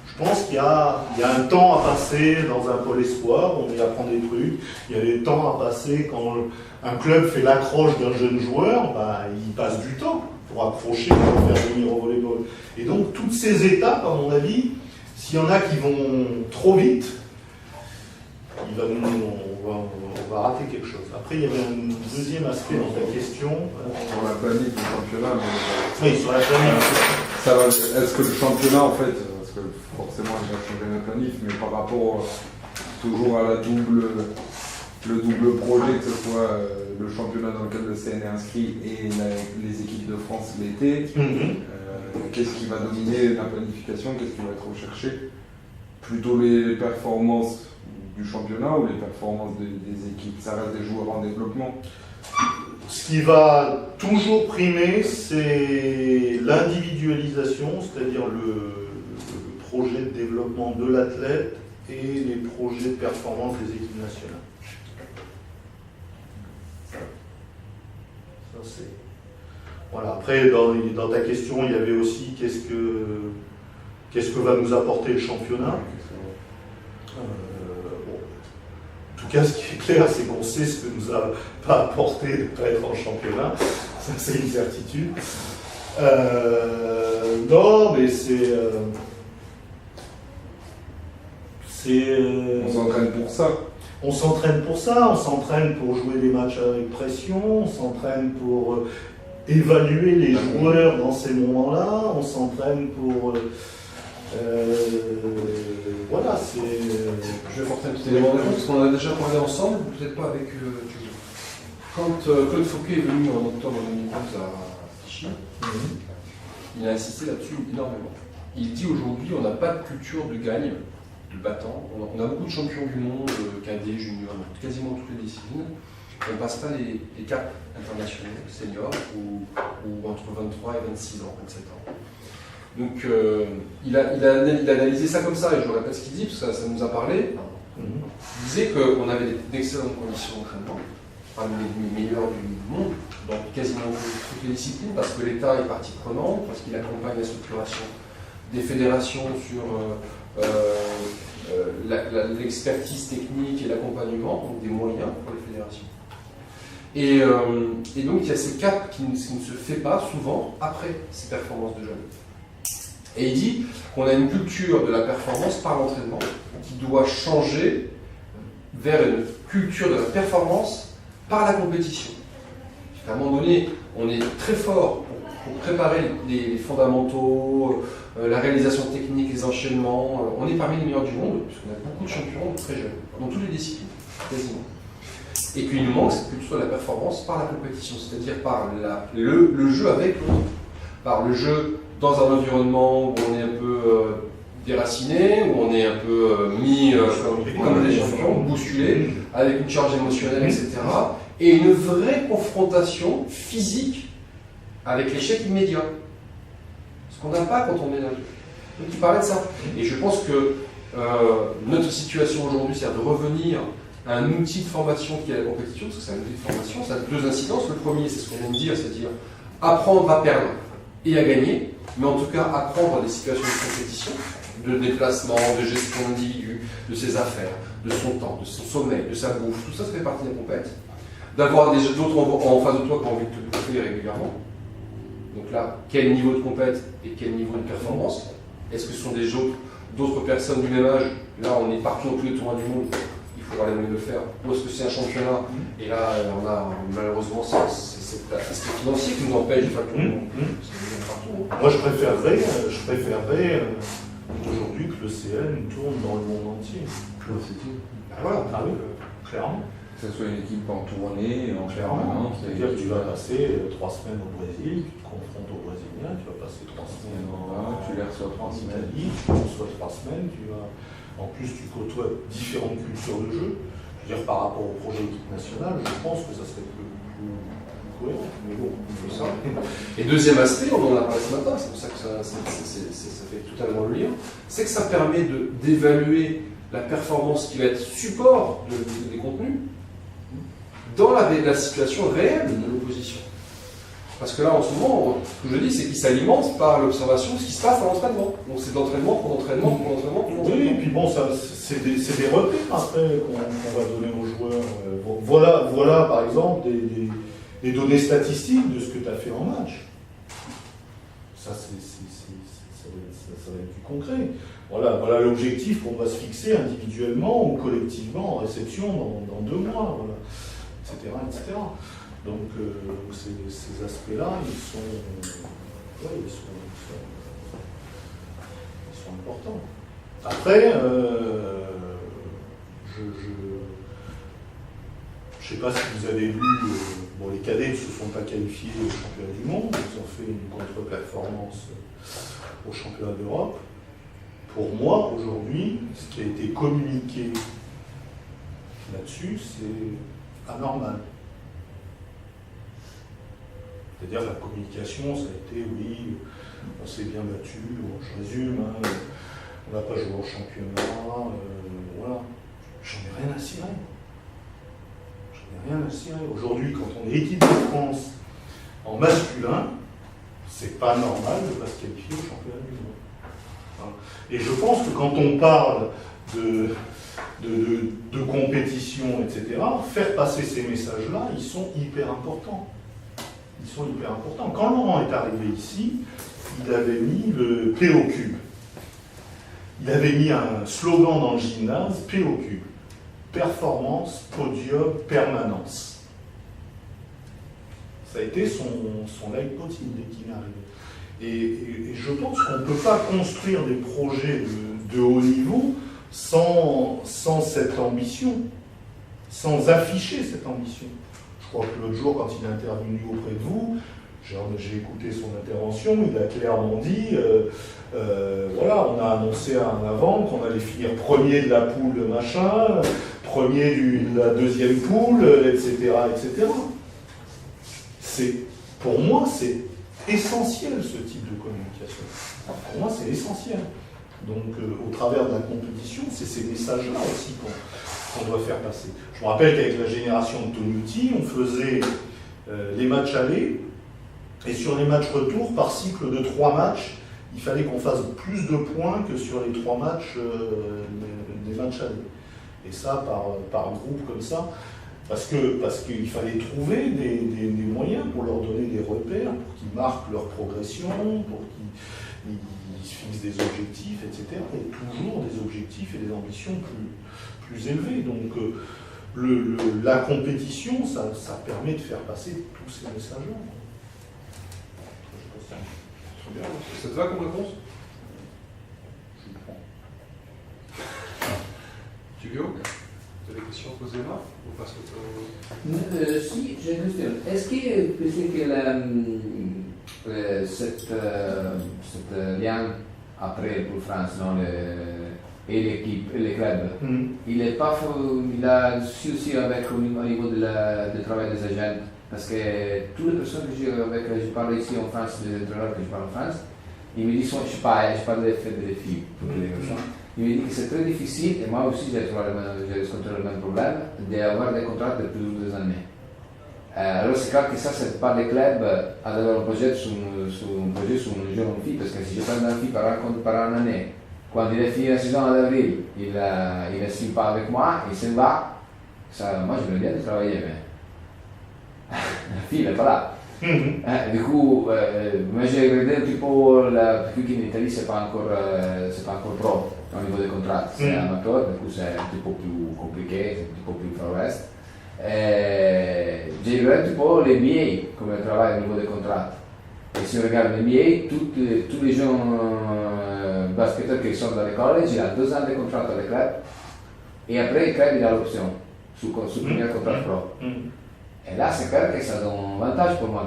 Je pense qu'il y a un temps à passer dans un pôle espoir, on y apprend des trucs. Il y a des temps à passer quand un club fait l'accroche d'un jeune joueur, bah, il passe du temps pour accrocher, pour faire venir au volleyball. Et donc, toutes ces étapes, à mon avis, s'il y en a qui vont trop vite, on va rater quelque chose. Après, il y avait un deuxième aspect dans ta question. Sur la planète du championnat. Oui, sur la planète. Est-ce que le championnat, en fait, parce que forcément, il va changer la planète, mais par rapport toujours à le double projet, que ce soit le championnat dans lequel le CN est inscrit et les équipes de France l'été, qu'est-ce qui va dominer la planification, qu'est-ce qui va être recherché? Plutôt les performances du championnat ou les performances des équipes? Ça reste des joueurs en développement. Ce qui va toujours primer, c'est l'individualisation, c'est-à-dire le projet de développement de l'athlète et les projets de performance des équipes nationales. Ça, c'est... Voilà. Après, dans ta question, il y avait aussi qu'est-ce que va nous apporter le championnat. En tout cas, ce qui est clair, c'est qu'on sait ce que nous a pas apporté de ne pas être en championnat. Ça, c'est une certitude. Non, mais c'est... On s'entraîne pour ça. On s'entraîne pour ça, on s'entraîne pour jouer des matchs avec pression, on s'entraîne pour évaluer les joueurs dans ces moments-là, on s'entraîne pour... voilà, Je vais apporter un petit élément de réponse, parce qu'on en a déjà parlé ensemble, peut-être pas avec quand Claude Fouquet est venu en octobre 2011 à Tichy, il a insisté là-dessus énormément. Il dit aujourd'hui on n'a pas de culture de gagne, de battant. On a beaucoup de champions du monde, cadets, juniors, quasiment toutes les disciplines. On ne passe pas les caps internationaux, seniors, ou entre 23 et 26 ans, 27 ans. Donc il a analysé ça comme ça, et je répète ce qu'il dit, parce que ça nous a parlé. Il disait qu'on avait d'excellentes conditions d'entraînement, parmi les meilleurs du monde, dans quasiment toutes les disciplines, parce que l'État est partie prenante, parce qu'il accompagne la structuration des fédérations sur l'expertise technique et l'accompagnement, donc des moyens pour les fédérations. Et donc il y a ces caps qui ne se fait pas souvent après ces performances de jeunes. Et il dit qu'on a une culture de la performance par l'entraînement qui doit changer vers une culture de la performance par la compétition. À un moment donné, on est très fort pour préparer les fondamentaux, la réalisation technique, les enchaînements. On est parmi les meilleurs du monde, puisqu'on a beaucoup de champions très jeunes, dans toutes les disciplines, quasiment. Et qu'il nous manque cette culture de la performance par la compétition, c'est-à-dire par le jeu avec l'autre, par le jeu dans un environnement où on est un peu déraciné, où on est un peu mis comme des champions, bousculés, avec une charge émotionnelle, etc. Et une vraie confrontation physique avec l'échec immédiat. Ce qu'on n'a pas quand on est là. Donc il parlait de ça. Et je pense que notre situation aujourd'hui, c'est de revenir à un outil de formation qui est la compétition, parce que c'est un outil de formation, ça a deux incidences. Le premier, c'est ce qu'on vient de dire, c'est-à-dire apprendre à perdre et à gagner, mais en tout cas apprendre à des situations de compétition, de déplacement, de gestion d'individu, de ses affaires, de son temps, de son sommeil, de sa bouffe, tout ça fait partie de la compète. D'avoir d'autres en face de toi qui ont envie de te bouffer régulièrement. Donc là, quel niveau de compète et quel niveau de performance? Est-ce que ce sont d'autres personnes du même âge? Là, on est partout dans tous les tournois du monde. Il faut avoir les moyens de le faire. Ou est-ce que c'est un championnat? Et là, on a malheureusement cet aspect financier qui nous empêche de faire tout le monde. Moi, je préférerais aujourd'hui que le CN tourne dans le monde entier. Ben voilà. Ah oui, clairement. Que ce soit une équipe en tournée, en clairement. C'est-à-dire que tu vas passer 3 semaines au Brésil, tu te confrontes aux Brésiliens, tu vas passer 3 semaines tu les reçois 3 semaines. Italie, tu reçois 3 semaines, en plus tu côtoies différentes cultures de jeu. Je veux dire, par rapport au projet équipe nationale, je pense que ça serait plus cohérent. Mais bon, c'est ça. Et deuxième aspect, on en a parlé ce matin, c'est pour ça que ça fait totalement le lien, c'est que ça permet d'évaluer la performance qui va être support des contenus dans la situation réelle de l'opposition. Parce que là, en ce moment, ce que je dis, c'est qu'il s'alimente par l'observation de ce qui se passe à l'entraînement. Donc c'est d'entraînement pour l'entraînement pour l'entraînement pour l'entraînement. Oui, et puis bon, c'est des repères après qu'on va donner aux joueurs. Voilà par exemple des données statistiques de ce que tu as fait en match. Ça va être du concret. Voilà l'objectif qu'on va se fixer individuellement ou collectivement en réception dans 2 mois, voilà, etc. Donc ces aspects-là, ils sont importants. Après, je ne sais pas si vous avez vu, les cadets ne se sont pas qualifiés au championnat du monde, ils ont fait une contre-performance au championnat d'Europe. Pour moi, aujourd'hui, ce qui a été communiqué là-dessus, c'est anormal. C'est-à-dire la communication, ça a été, oui, on s'est bien battu, je résume, on n'a pas joué au championnat, voilà. J'en ai rien à cirer. Aujourd'hui, quand on est équipe de France en masculin, c'est pas normal de ne pas se qualifier au championnat du monde. Voilà. Et je pense que quand on parle de compétition, etc., faire passer ces messages-là, ils sont hyper importants. Quand Laurent est arrivé ici, il avait mis le P au cube. Il avait mis un slogan dans le gymnase, P au cube. Performance, podium, permanence. Ça a été son leitmotiv dès qu'il est arrivé. Et je pense qu'on ne peut pas construire des projets de haut niveau sans cette ambition, sans afficher cette ambition. Je crois que l'autre jour, quand il est intervenu auprès de vous, j'ai écouté son intervention, il a clairement dit, voilà, on a annoncé en avant qu'on allait finir premier de la poule machin, premier de la deuxième poule, etc., etc. Pour moi, c'est essentiel ce type de communication. Pour moi, c'est essentiel. Donc, au travers de la compétition, c'est ces messages-là aussi qu'on doit faire passer. Je me rappelle qu'avec la génération de Tonuti, on faisait les matchs allés, et sur les matchs retour, par cycle de 3 matchs, il fallait qu'on fasse plus de points que sur les 3 matchs des matchs allés. Et ça, par groupe comme ça, parce qu'il fallait trouver des moyens pour leur donner des repères, pour qu'ils marquent leur progression, pour qu'ils se fixent des objectifs, etc. Et toujours des objectifs et des ambitions plus élevés. Donc la compétition, ça permet de faire passer tous ces messages-là. Très bien. Ça te va comme réponse? Je le prends. Giulio, tu as des questions à poser là? On passe au... Si, j'ai une question. Est-ce que tu sais que cette lien après pour France, non, et l'équipe, et les clubs, il a aussi avec au niveau du travail des agents? Parce que toutes les personnes avec qui je parle ici en France, les entraîneurs que je parle en France, ils me disent, je parle des filles, ils me disent que c'est très difficile, et moi aussi j'ai rencontré le même problème, d'avoir des contrats de plus de 2 années. Alors c'est clair que ça, c'est pas les clubs à avoir un projet sur une jeune fille, parce que si je prends une fille par une année, quand il est fini la saison en avril, il ne signe pas avec moi, il s'en va, ça, moi j'aimerais bien de travailler, mais la fille n'est pas là. Du coup, moi j'ai regardé un petit peu, vu qu'en Italie c'est pas encore pro au niveau des contrats, c'est amateur, du coup c'est un petit peu plus compliqué, c'est un petit peu plus Far West. J'ai regardé un petit peu les miei comme travail au niveau des contrats. Et si on regarde les miei, tous les jeunes basketteurs qui sont dans les collèges, ils ont 2 ans de contrat avec le club, et après le club il a l'option sur le premier contrat pro. Et là, c'est clair que ça donne un avantage pour moi.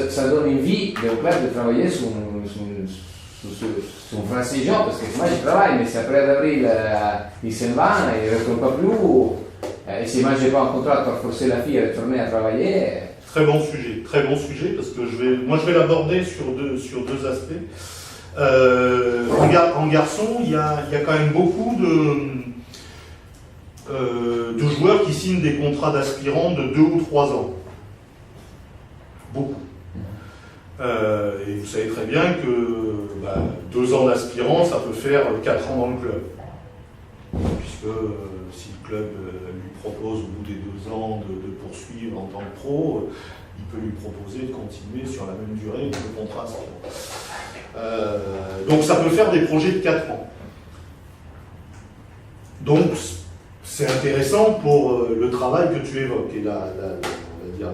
Ça donne une vie au club de travailler sur un français jeune, parce que moi je travaille, mais si après d'avril il s'en va, il ne retourne pas plus, et si moi je n'ai pas un contrat pour forcer la fille à retourner à travailler. Très bon sujet, parce que je vais l'aborder sur deux aspects. En garçon, il y a quand même beaucoup de joueurs qui signent des contrats d'aspirants de 2 ou 3 ans. Beaucoup. Et vous savez très bien que 2 ans d'aspirant, ça peut faire 4 ans dans le club. Puisque si le club lui propose au bout des 2 ans de poursuivre en tant que pro, il peut lui proposer de continuer sur la même durée de contrat aspirant. Donc ça peut faire des projets de 4 ans. Donc c'est intéressant pour le travail que tu évoques et la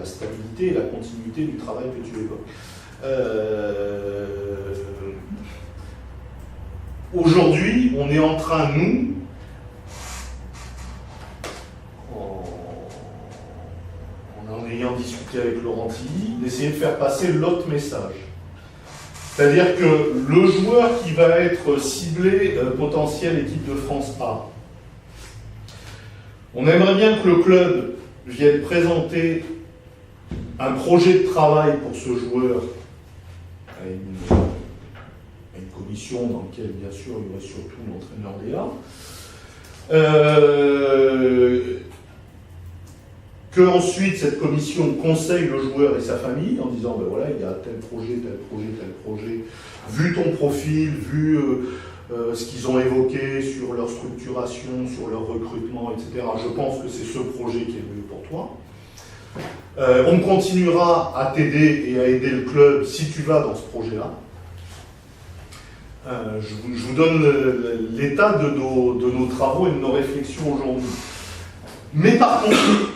stabilité et la continuité du travail que tu évoques. Aujourd'hui, on est en train, nous, en ayant discuté avec Laurent Tilly, d'essayer de faire passer l'autre message. C'est-à-dire que le joueur qui va être ciblé potentiel équipe de France A, on aimerait bien que le club vienne présenter un projet de travail pour ce joueur à une commission dans laquelle, bien sûr, il y aurait surtout l'entraîneur DA. Que ensuite cette commission conseille le joueur et sa famille en disant ben voilà, il y a tel projet, vu ton profil, vu ce qu'ils ont évoqué sur leur structuration, sur leur recrutement, etc. Je pense que c'est ce projet qui est le mieux pour toi. On continuera à t'aider et à aider le club si tu vas dans ce projet-là. Je vous donne l'état de nos travaux et de nos réflexions aujourd'hui. Mais par contre,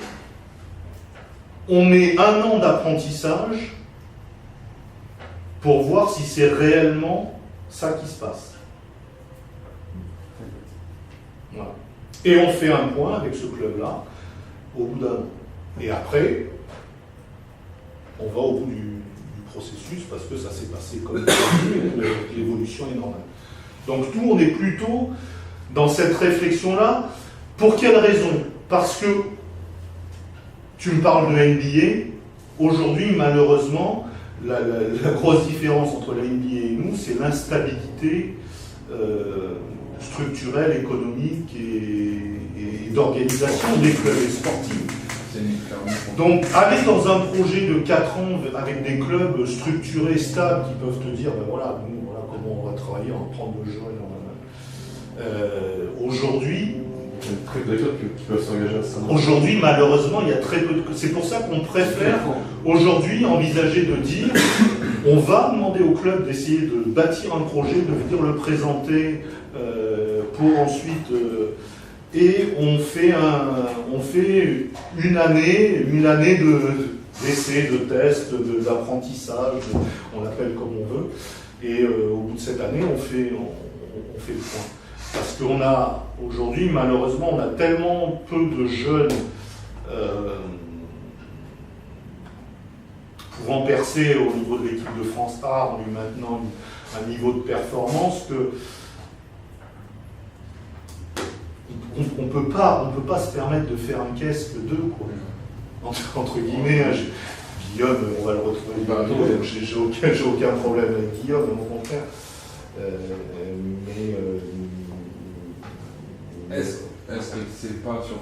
on met 1 an d'apprentissage pour voir si c'est réellement ça qui se passe. Et on fait un point avec ce club-là au bout d'un an. Et après, on va au bout du processus parce que ça s'est passé comme prévu et l'évolution est normale. Donc nous, on est plutôt dans cette réflexion-là. Pour quelle raison? Parce que tu me parles de NBA. Aujourd'hui, malheureusement, la grosse différence entre la NBA et nous, c'est l'instabilité structurelle, économique et d'organisation des clubs sportifs. Donc, aller dans un projet de 4 ans avec des clubs structurés, stables, qui peuvent te dire, ben voilà, nous, voilà comment on va travailler, on va prendre le jeu. Aujourd'hui, très peu de clubs qui peuvent s'engager à ça. Aujourd'hui, malheureusement, il y a très peu de... C'est pour ça qu'on préfère aujourd'hui envisager de dire on va demander au club d'essayer de bâtir un projet, de venir le présenter pour ensuite... et on fait une année d'essai, de test, d'apprentissage, on l'appelle comme on veut. Et au bout de cette année, on fait le point. Parce qu'on a, aujourd'hui, malheureusement, on a tellement peu de jeunes pouvant percer au niveau de l'équipe de France A, on lui maintenant un niveau de performance que on ne peut pas se permettre de faire une caisse que deux, quoi. Entre guillemets, Guillaume, on va le retrouver bientôt, j'ai aucun problème avec Guillaume, au contraire. Est-ce que c'est pas sur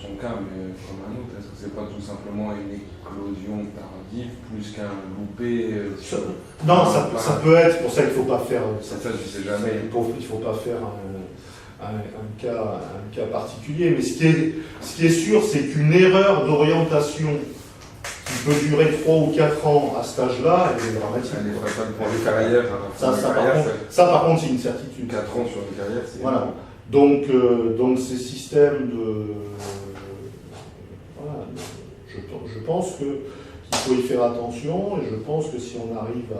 son cas, mais comme un autre, est-ce que c'est pas tout simplement une éclosion tardive plus qu'un loupé Non, ça peut être, pour ça qu'il ne faut pas faire. Ça, je sais jamais. Il ne faut pas faire un cas particulier, mais ce qui est sûr, c'est qu'une erreur d'orientation qui peut durer 3 ou 4 ans à cet âge-là, elle est dramatique. Elle est fatale pour les carrières. Ça, par contre, c'est une certitude. 4 ans sur une carrière, c'est voilà. Donc ces systèmes de... voilà, je pense qu'il faut y faire attention, et je pense que si on arrive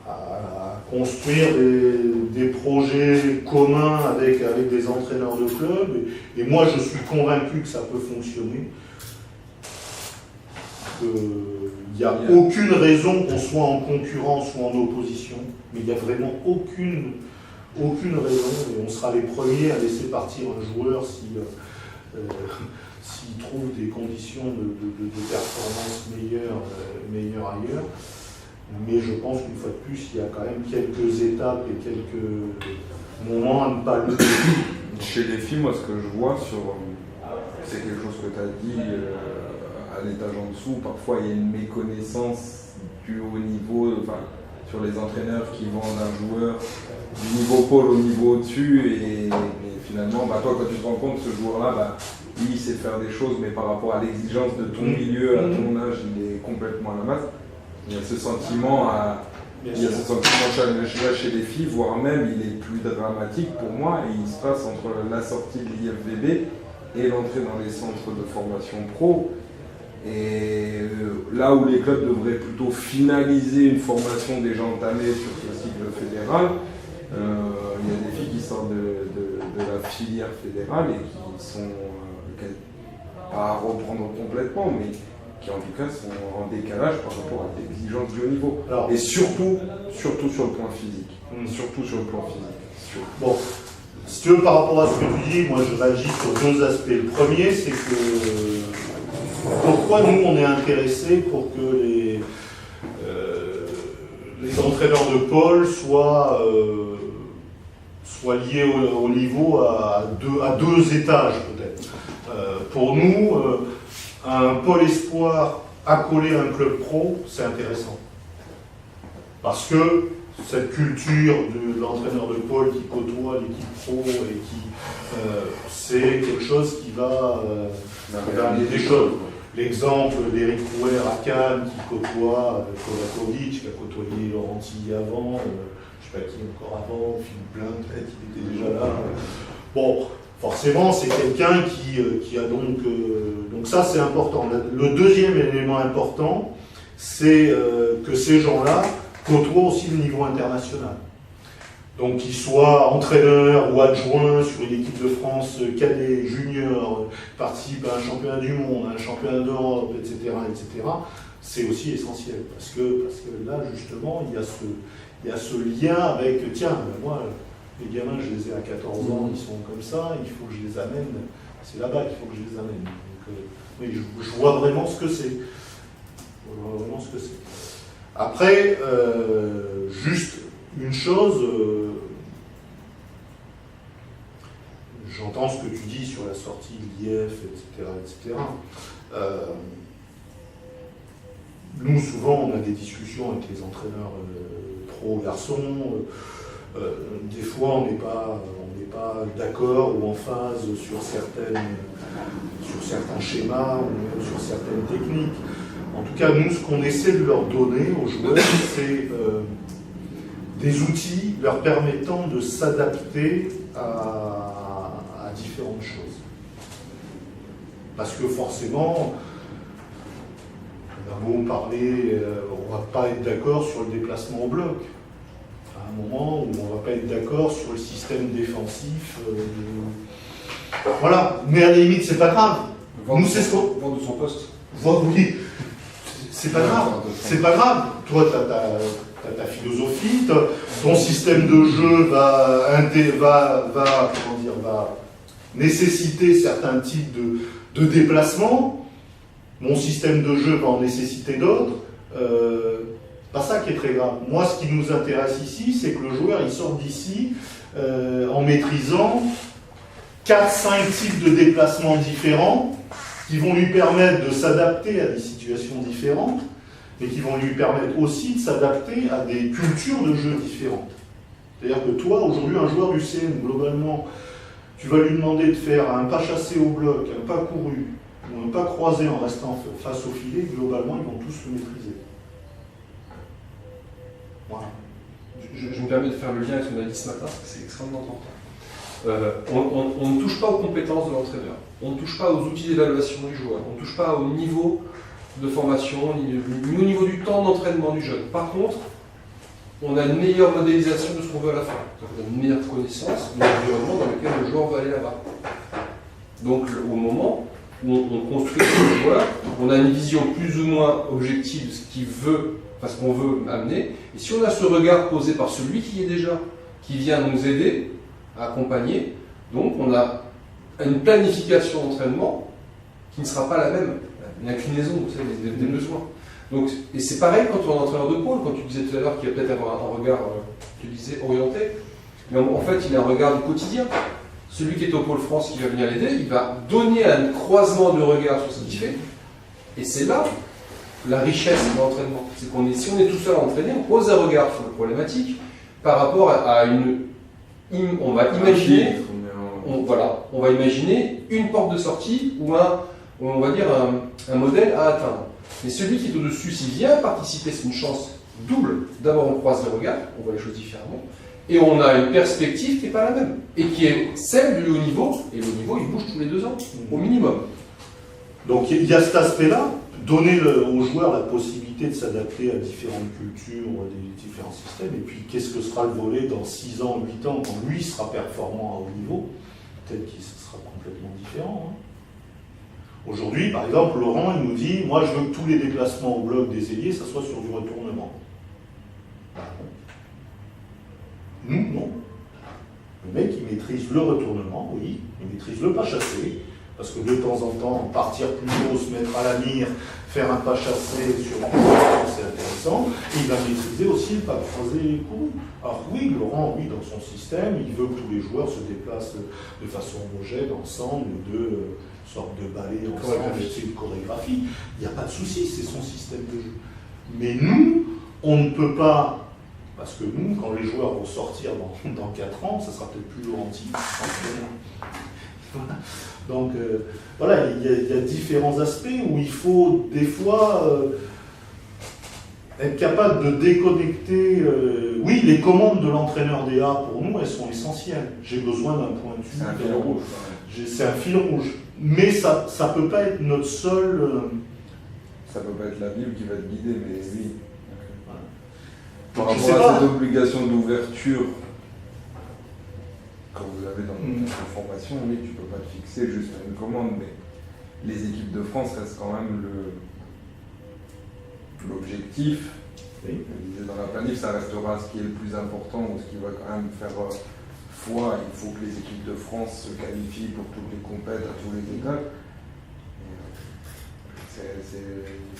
à construire des projets communs avec des entraîneurs de club, et moi je suis convaincu que ça peut fonctionner, qu'il n'y a aucune raison qu'on soit en concurrence ou en opposition, mais il n'y a vraiment aucune raison, et on sera les premiers à laisser partir un joueur s'il trouve des conditions de performance meilleures ailleurs. Mais je pense qu'une fois de plus, il y a quand même quelques étapes et quelques moments à ne pas louper. Chez les filles, moi, ce que je vois c'est quelque chose que tu as dit à l'étage en dessous. Parfois, il y a une méconnaissance du haut niveau, sur les entraîneurs qui vendent un joueur du niveau pôle au niveau au-dessus. Et finalement, toi, quand tu te rends compte que ce joueur-là, il sait faire des choses, mais par rapport à l'exigence de ton milieu, à ton âge, il est complètement à la masse. Il y a ce sentiment chez les filles, voire même il est plus dramatique pour moi, et il se passe entre la sortie de l'IFBB et l'entrée dans les centres de formation pro. Et là où les clubs devraient plutôt finaliser une formation déjà entamée sur ce cycle fédéral, il y a des filles qui sortent de la filière fédérale et qui sont pas à reprendre complètement, mais qui en tout cas sont en décalage par rapport à l'exigence du haut niveau. Alors, et surtout sur le plan physique. Surtout sur le plan physique. Bon, si tu veux, par rapport à ce que tu dis, moi je réagis sur 2 aspects. Le premier, c'est que pourquoi nous on est intéressés pour que les entraîneurs de pôle soient liés au niveau à deux étages peut-être. Pour nous, un pôle espoir accolé à un club pro, c'est intéressant. Parce que cette culture de l'entraîneur de pôle qui côtoie l'équipe pro et c'est quelque chose qui va amener des choses. L'exemple d'Eric Rouer à Cannes qui côtoie Kovakovic, qui a côtoyé Laurenti avant, je ne sais pas qui encore avant, Philippe Blin, peut-être, il était déjà là. Bon, forcément, c'est quelqu'un qui a donc ça, c'est important. Le deuxième élément important, c'est que ces gens-là côtoient aussi le niveau international. Donc qu'il soit entraîneur ou adjoint sur une équipe de France cadet, junior, participe à un championnat du monde, à un championnat d'Europe, etc., etc., c'est aussi essentiel. Parce que là, justement, il y a ce lien avec, tiens, moi, les gamins, je les ai à 14 ans, ils sont comme ça, il faut que je les amène, c'est là-bas qu'il faut que je les amène. Donc, oui, je vois vraiment ce que c'est. Je vois vraiment ce que c'est. Après, juste une chose, j'entends ce que tu dis sur la sortie de l'IF, etc., etc. Nous, souvent, on a des discussions avec les entraîneurs pro garçons. Des fois, on n'est pas d'accord ou en phase sur certains schémas ou même sur certaines techniques. En tout cas, nous, ce qu'on essaie de leur donner aux joueurs, c'est des outils leur permettant de s'adapter à différentes choses. Parce que forcément, on a beau parler, on ne va pas être d'accord sur le déplacement au bloc. À un moment où on ne va pas être d'accord sur le système défensif. Voilà, mais à la limite, c'est pas grave. Nous, c'est ce qu'on... Vendre de son poste. Oui, c'est pas grave. C'est pas grave. Toi, tu as ta philosophie, ton système de jeu va nécessiter certains types de déplacements. Mon système de jeu va en nécessiter d'autres. Pas ça qui est très grave. Moi, ce qui nous intéresse ici, c'est que le joueur il sort d'ici en maîtrisant 4-5 types de déplacements différents qui vont lui permettre de s'adapter à des situations différentes, mais qui vont lui permettre aussi de s'adapter à des cultures de jeu différentes. C'est-à-dire que toi, aujourd'hui, un joueur du CN, globalement, tu vas lui demander de faire un pas chassé au bloc, un pas couru, ou un pas croisé en restant face au filet, globalement, ils vont tous le maîtriser. Voilà. Je me permets de faire le lien avec ce qu'on a dit ce matin, parce que c'est extrêmement important. On ne touche pas aux compétences de l'entraîneur, on ne touche pas aux outils d'évaluation du joueur, on ne touche pas au niveau de formation, ni au niveau du temps d'entraînement du jeune. Par contre, on a une meilleure modélisation de ce qu'on veut à la fin. On a une meilleure connaissance de l'environnement dans lequel le joueur va aller là-bas. Donc au moment où on construit ce joueur, on a une vision plus ou moins objective de ce qu'il veut, parce qu'on veut amener. Et si on a ce regard posé par celui qui est déjà, qui vient nous aider à accompagner, donc on a une planification d'entraînement qui ne sera pas la même, une inclinaison, vous savez, des besoins. Donc, et c'est pareil quand on est entraîneur de pôle, quand tu disais tout à l'heure qu'il va peut-être avoir un regard, tu disais, orienté, mais en fait il a un regard du quotidien. Celui qui est au pôle France qui va venir l'aider, il va donner un croisement de regard sur ce qu'il fait, et c'est là la richesse de l'entraînement. C'est qu'on est, si on est tout seul à entraîner, on pose un regard sur les problématiques par rapport à on va imaginer, on va imaginer une porte de sortie ou on va dire un modèle à atteindre. Mais celui qui est au-dessus, s'il vient participer, c'est une chance double. D'abord, on croise les regards, on voit les choses différemment, et on a une perspective qui n'est pas la même, et qui est celle du haut niveau, et le haut niveau, il bouge tous les 2 ans, au minimum. Donc il y a cet aspect-là, donner aux joueurs la possibilité de s'adapter à différentes cultures, à des différents systèmes, et puis qu'est-ce que sera le volet dans 6 ans, 8 ans, quand lui sera performant à haut niveau, peut-être qu'il sera complètement différent. Hein. Aujourd'hui, par exemple, Laurent, il nous dit, moi je veux que tous les déplacements au bloc des ailiers, ça soit sur du retournement. Nous, non. Le mec, il maîtrise le retournement, oui, il maîtrise le pas chassé, parce que de temps en temps, partir plus haut, se mettre à la mire, faire un pas chassé sur une c'est intéressant, et il va maîtriser aussi le pas croisé et couru. Alors oui, Laurent, oui, dans son système, il veut que tous les joueurs se déplacent de façon homogène, ensemble, de sorte de ballet ensemble, c'est une chorégraphie. Il n'y a pas de souci, c'est son système de jeu. Mais nous, on ne peut pas, parce que nous, quand les joueurs vont sortir dans 4 ans, ça sera peut-être plus Laurenti. Donc voilà, il y a différents aspects où il faut des fois être capable de déconnecter. Oui, les commandes de l'entraîneur DA, pour nous, elles sont essentielles. J'ai besoin d'un pointu. C'est un fil rouge. C'est un fil rouge. Mais ça ne peut pas être notre seul... Ça ne peut pas être la Bible qui va te guider, mais oui. Voilà. Par rapport à cette obligation d'ouverture quand vous avez dans une formation, oui, tu peux pas te fixer juste à une commande, mais les équipes de France restent quand même l'objectif. Oui. Dans la planif, ça restera ce qui est le plus important, ou ce qui va quand même faire foi. Il faut que les équipes de France se qualifient pour toutes les compètes à tous les états.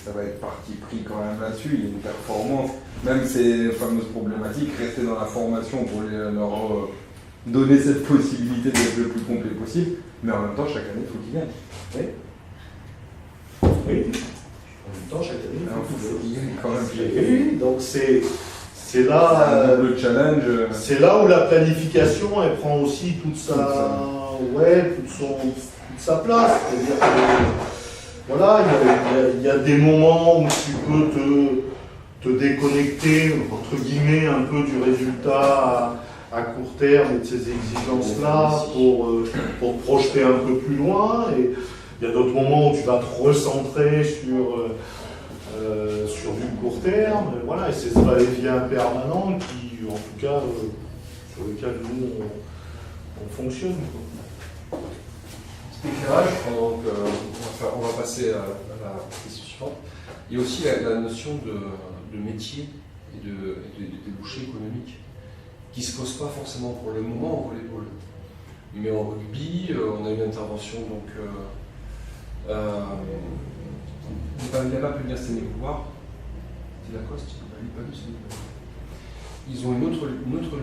Ça va être parti pris quand même là-dessus. Il y a une performance, même ces fameuses problématiques, rester dans la formation pour leur donner cette possibilité d'être le plus complet possible, mais en même temps, chaque année, il faut qu'ils gagnent. Oui. Oui. En même temps, chaque année, Il faut qu'ils gagnent quand même. Oui, donc c'est là le challenge. C'est là où la planification, elle prend aussi toute sa place. C'est-à-dire que, voilà, il y a des moments où tu peux te déconnecter, entre guillemets, un peu du résultat à court terme et de ces exigences-là pour te projeter un peu plus loin. Et il y a d'autres moments où tu vas te recentrer sur du court terme. Voilà, et c'est ce va-et-vient permanent qui, en tout cas, sur lequel nous, on fonctionne. Éclairage, donc, on va passer à la question suivante. Il y a aussi la notion de métier et de débouché économique qui ne se pose pas forcément pour le moment au volleyball. Mais en rugby, on a eu une intervention, donc il n'a pas pu venir Sénégal. C'est Lacoste, il n'a pas vu Sénégal. Ils ont une autre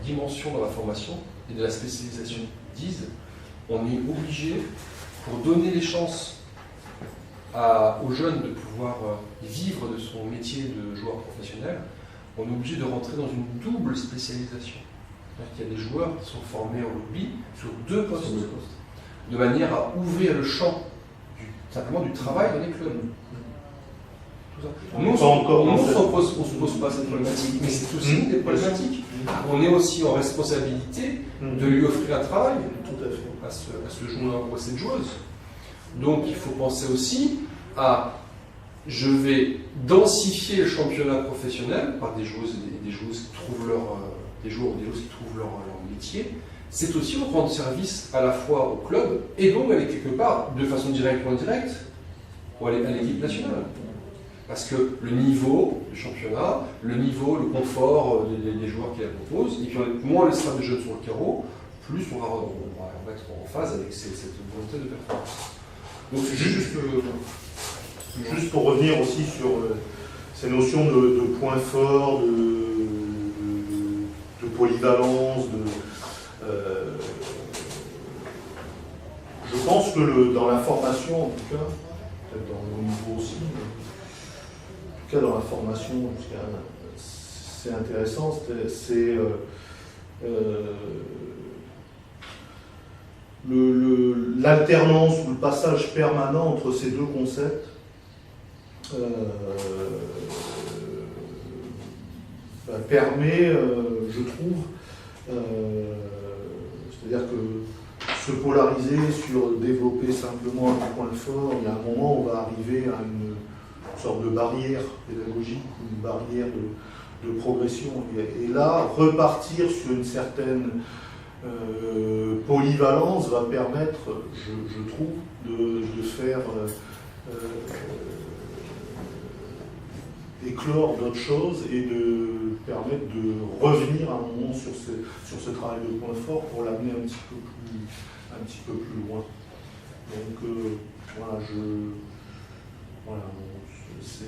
dimension dans la formation et de la spécialisation. Ils disent on est obligé, pour donner les chances aux jeunes de pouvoir vivre de son métier de joueur professionnel, on est obligé de rentrer dans une double spécialisation. C'est-à-dire qu'il y a des joueurs qui sont formés au rugby sur 2 postes, de manière à ouvrir le champ simplement du travail dans les clubs. Nous, on ne se pose pas cette problématique, mais c'est aussi des problématiques. On est aussi en responsabilité de lui offrir un travail à ce joueur ou à cette joueuse. Donc il faut penser aussi à je vais densifier le championnat professionnel par des joueuses et des joueuses qui trouvent des joueurs ou des joueuses qui trouvent leur métier. C'est aussi rendre service à la fois au club et donc avec quelque part, de façon directe ou indirecte, à l'équipe nationale. Parce que le niveau du championnat, le niveau, le confort des joueurs qui la proposent, et puis moins on laissera des jeunes sur le carreau, plus on va être en phase avec cette volonté de performance. Donc c'est juste pour revenir aussi sur ces notions de points forts, de polyvalence, je pense que dans la formation, en tout cas, peut-être dans le niveau aussi, en tout cas dans la formation, c'est intéressant, c'est l'alternance ou le passage permanent entre ces 2 concepts permet, je trouve, c'est-à-dire que se polariser sur développer simplement un point fort, il y a un moment où on va arriver à une sorte de barrière pédagogique, une barrière de progression. Et là, repartir sur une certaine polyvalence va permettre, je trouve, de faire éclore d'autres choses et de permettre de revenir à un moment sur ce travail de point fort pour l'amener un petit peu plus loin. Donc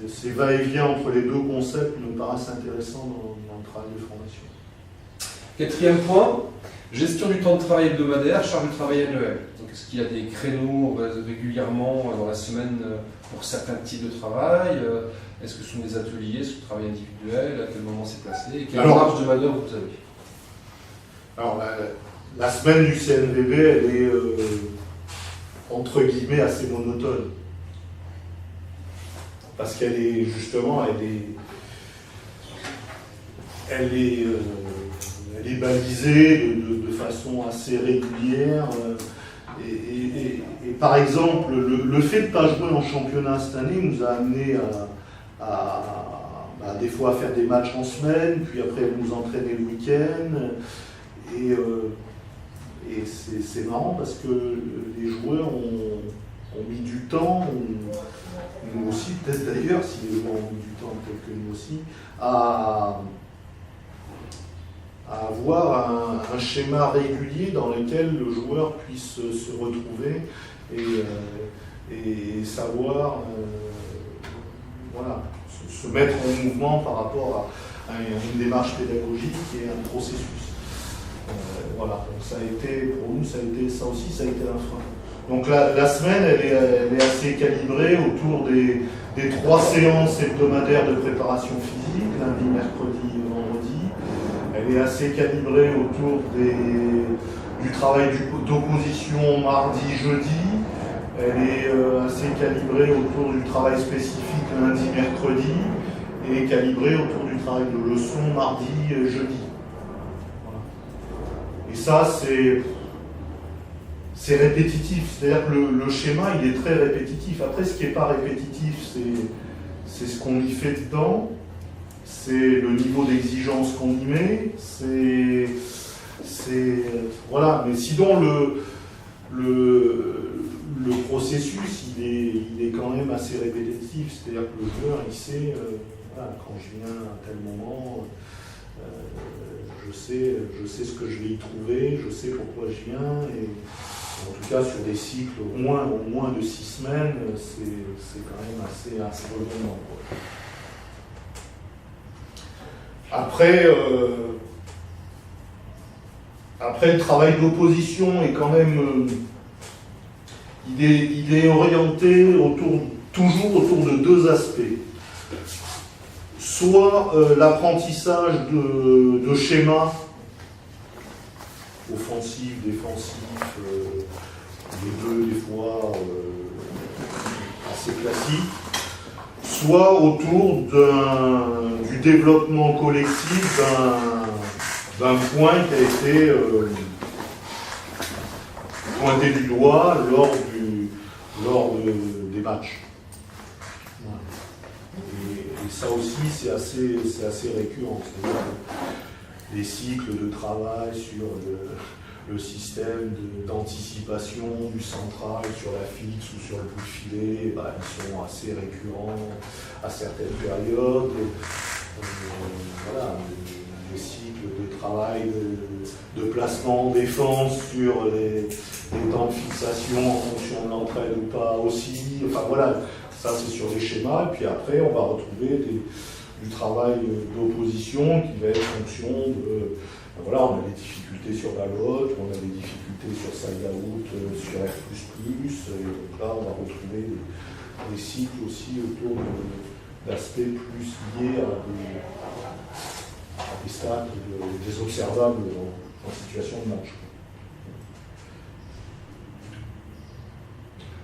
ces va-et-vient entre les 2 concepts me paraissent intéressants dans le travail de formation. 4e point, gestion du temps de travail hebdomadaire, charge de travail annuel. Donc est-ce qu'il y a des créneaux régulièrement dans la semaine pour certains types de travail? Est-ce que ce sont des ateliers, est-ce que le travail individuel, à quel moment c'est placé, et quelle marge de manœuvre vous avez? Alors la semaine du CNVB, elle est entre guillemets assez monotone. Parce qu'elle est justement, elle est balisée de façon assez régulière. Et par exemple, le fait de ne pas jouer en championnat cette année nous a amené à des fois à faire des matchs en semaine, puis après nous entraîner le week-end. Et Et c'est marrant parce que les joueurs ont mis du temps, nous aussi, peut-être d'ailleurs, si les joueurs ont mis du temps, peut-être que nous aussi, à avoir un schéma régulier dans lequel le joueur puisse se retrouver et savoir voilà, se mettre en mouvement par rapport à une démarche pédagogique et un processus. Voilà, donc ça a été, pour nous, ça aussi, ça a été un frein. Donc la semaine, elle est assez calibrée autour des 3 séances hebdomadaires de préparation physique, lundi, mercredi et vendredi. Elle est assez calibrée autour du travail d'opposition mardi, jeudi. Elle est assez calibrée autour du travail spécifique lundi, mercredi. Et calibrée autour du travail de leçon mardi, jeudi. Voilà. Et ça, c'est répétitif. C'est-à-dire que le schéma, il est très répétitif. Après, ce qui n'est pas répétitif, c'est ce qu'on y fait dedans. C'est le niveau d'exigence qu'on y met, voilà. Mais sinon le processus il est quand même assez répétitif, c'est-à-dire que le joueur il sait voilà, quand je viens à tel moment je sais ce que je vais y trouver, je sais pourquoi je viens, et en tout cas sur des cycles au moins de 6 semaines, c'est quand même assez redondant, quoi. Après, le travail d'opposition est quand même, il est orienté toujours autour de 2 aspects. Soit l'apprentissage de schémas offensifs, défensifs, les deux des fois assez classiques. Soit autour du développement collectif d'un point qui a été pointé du doigt lors des matchs. Voilà. Et ça aussi, c'est assez récurrent. C'est-à-dire les cycles de travail sur le système d'anticipation du central sur la fixe ou sur le bout de filet, ils sont assez récurrents à certaines périodes. Voilà, les cycles de travail, de placement en défense sur les temps de fixation en fonction de l'entraide ou pas aussi. Enfin voilà, ça c'est sur les schémas. Et puis après, on va retrouver du travail d'opposition qui va être en fonction de... Voilà, on a des difficultés sur la lotte, on a des difficultés sur side out, sur R++, et donc là on va retrouver des cycles aussi autour d'aspects plus liés à des stats, des observables en situation de match.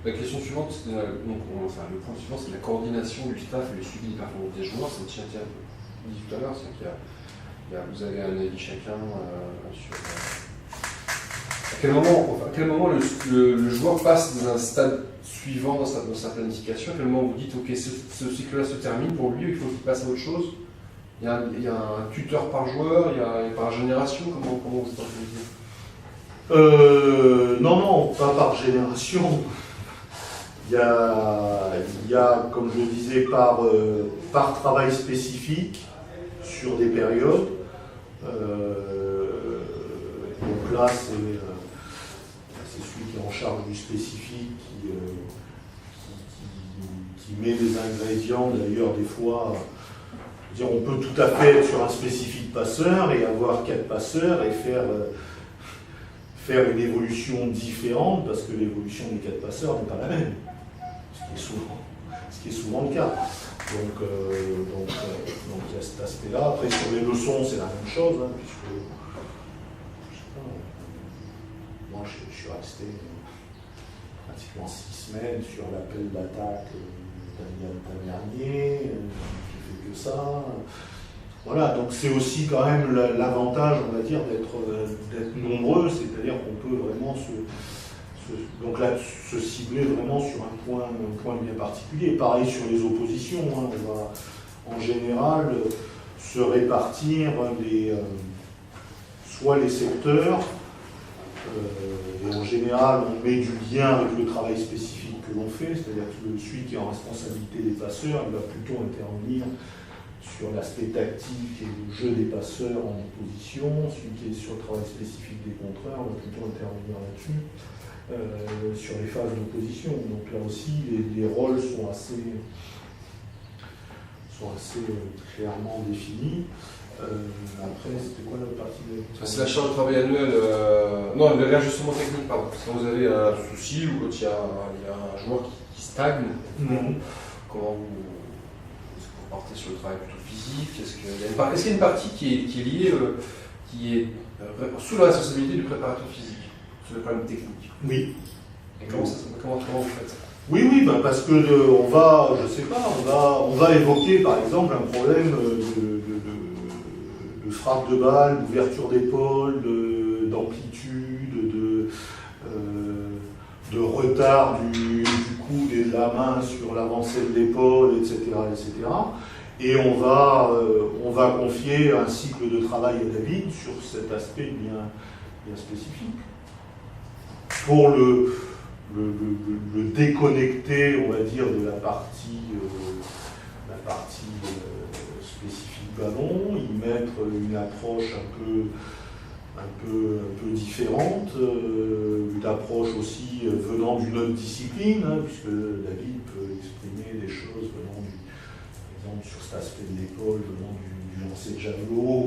La question suivante, le point suivant, c'est la coordination du staff et le suivi des performances des joueurs. C'est ce que tu as dit tout à l'heure, c'est qu'il y a vous avez un avis chacun sur à quel moment le joueur passe dans un stade suivant dans sa planification. À quel moment vous dites ok, ce cycle-là se termine pour lui, il faut qu'il passe à autre chose. Il y a un tuteur par joueur, il y a par génération. Comment vous organisez? Non, pas par génération. Il y a, comme je le disais, par travail spécifique sur des périodes. Donc là, c'est celui qui est en charge du spécifique qui met les ingrédients. D'ailleurs, des fois, on peut tout à fait être sur un spécifique passeur et avoir 4 passeurs et faire une évolution différente parce que l'évolution des 4 passeurs n'est pas la même, ce qui est souvent le cas. Donc il y a cet aspect-là. Après, sur les leçons, c'est la même chose, puisque moi, je suis resté pratiquement 6 semaines sur l'appel d'attaque d'un dernier, j'ai fait que ça. Voilà, donc c'est aussi quand même l'avantage, on va dire, d'être nombreux, c'est-à-dire qu'on peut vraiment se cibler vraiment sur un point bien particulier. Pareil sur les oppositions, on va en général se répartir soit les secteurs, Et en général, on met du lien avec le travail spécifique que l'on fait, c'est-à-dire que celui qui est en responsabilité des passeurs, il va plutôt intervenir sur l'aspect tactique et le jeu des passeurs en opposition. Celui qui est sur le travail spécifique des contreurs va plutôt intervenir là-dessus, sur les phases d'opposition. Donc là aussi, les rôles sont assez clairement définis. Après, c'était quoi la partie de... C'est la charge de travail annuelle. Non, le réajustement technique, pardon. Quand vous avez un souci ou quand il y a un joueur qui stagne, comment vous. Est-ce que vous partez sur le travail plutôt physique? Est-ce qu'il y a une partie qui est liée, qui est sous la responsabilité du préparateur physique, sur le problème technique? Oui. Et comment vous faites ça? Oui, parce que on va évoquer par exemple un problème de frappe de balle, d'ouverture d'épaule, d'amplitude, de retard du coude et de la main sur l'avancée de l'épaule, etc., etc. Et on va confier un cycle de travail à David sur cet aspect bien spécifique. Pour le déconnecter, on va dire, de la partie spécifique ballon, y mettre une approche un peu différente, une approche aussi venant d'une autre discipline, puisque David peut exprimer des choses venant par exemple, sur cet aspect de l'épaule, venant du lancer de javelot,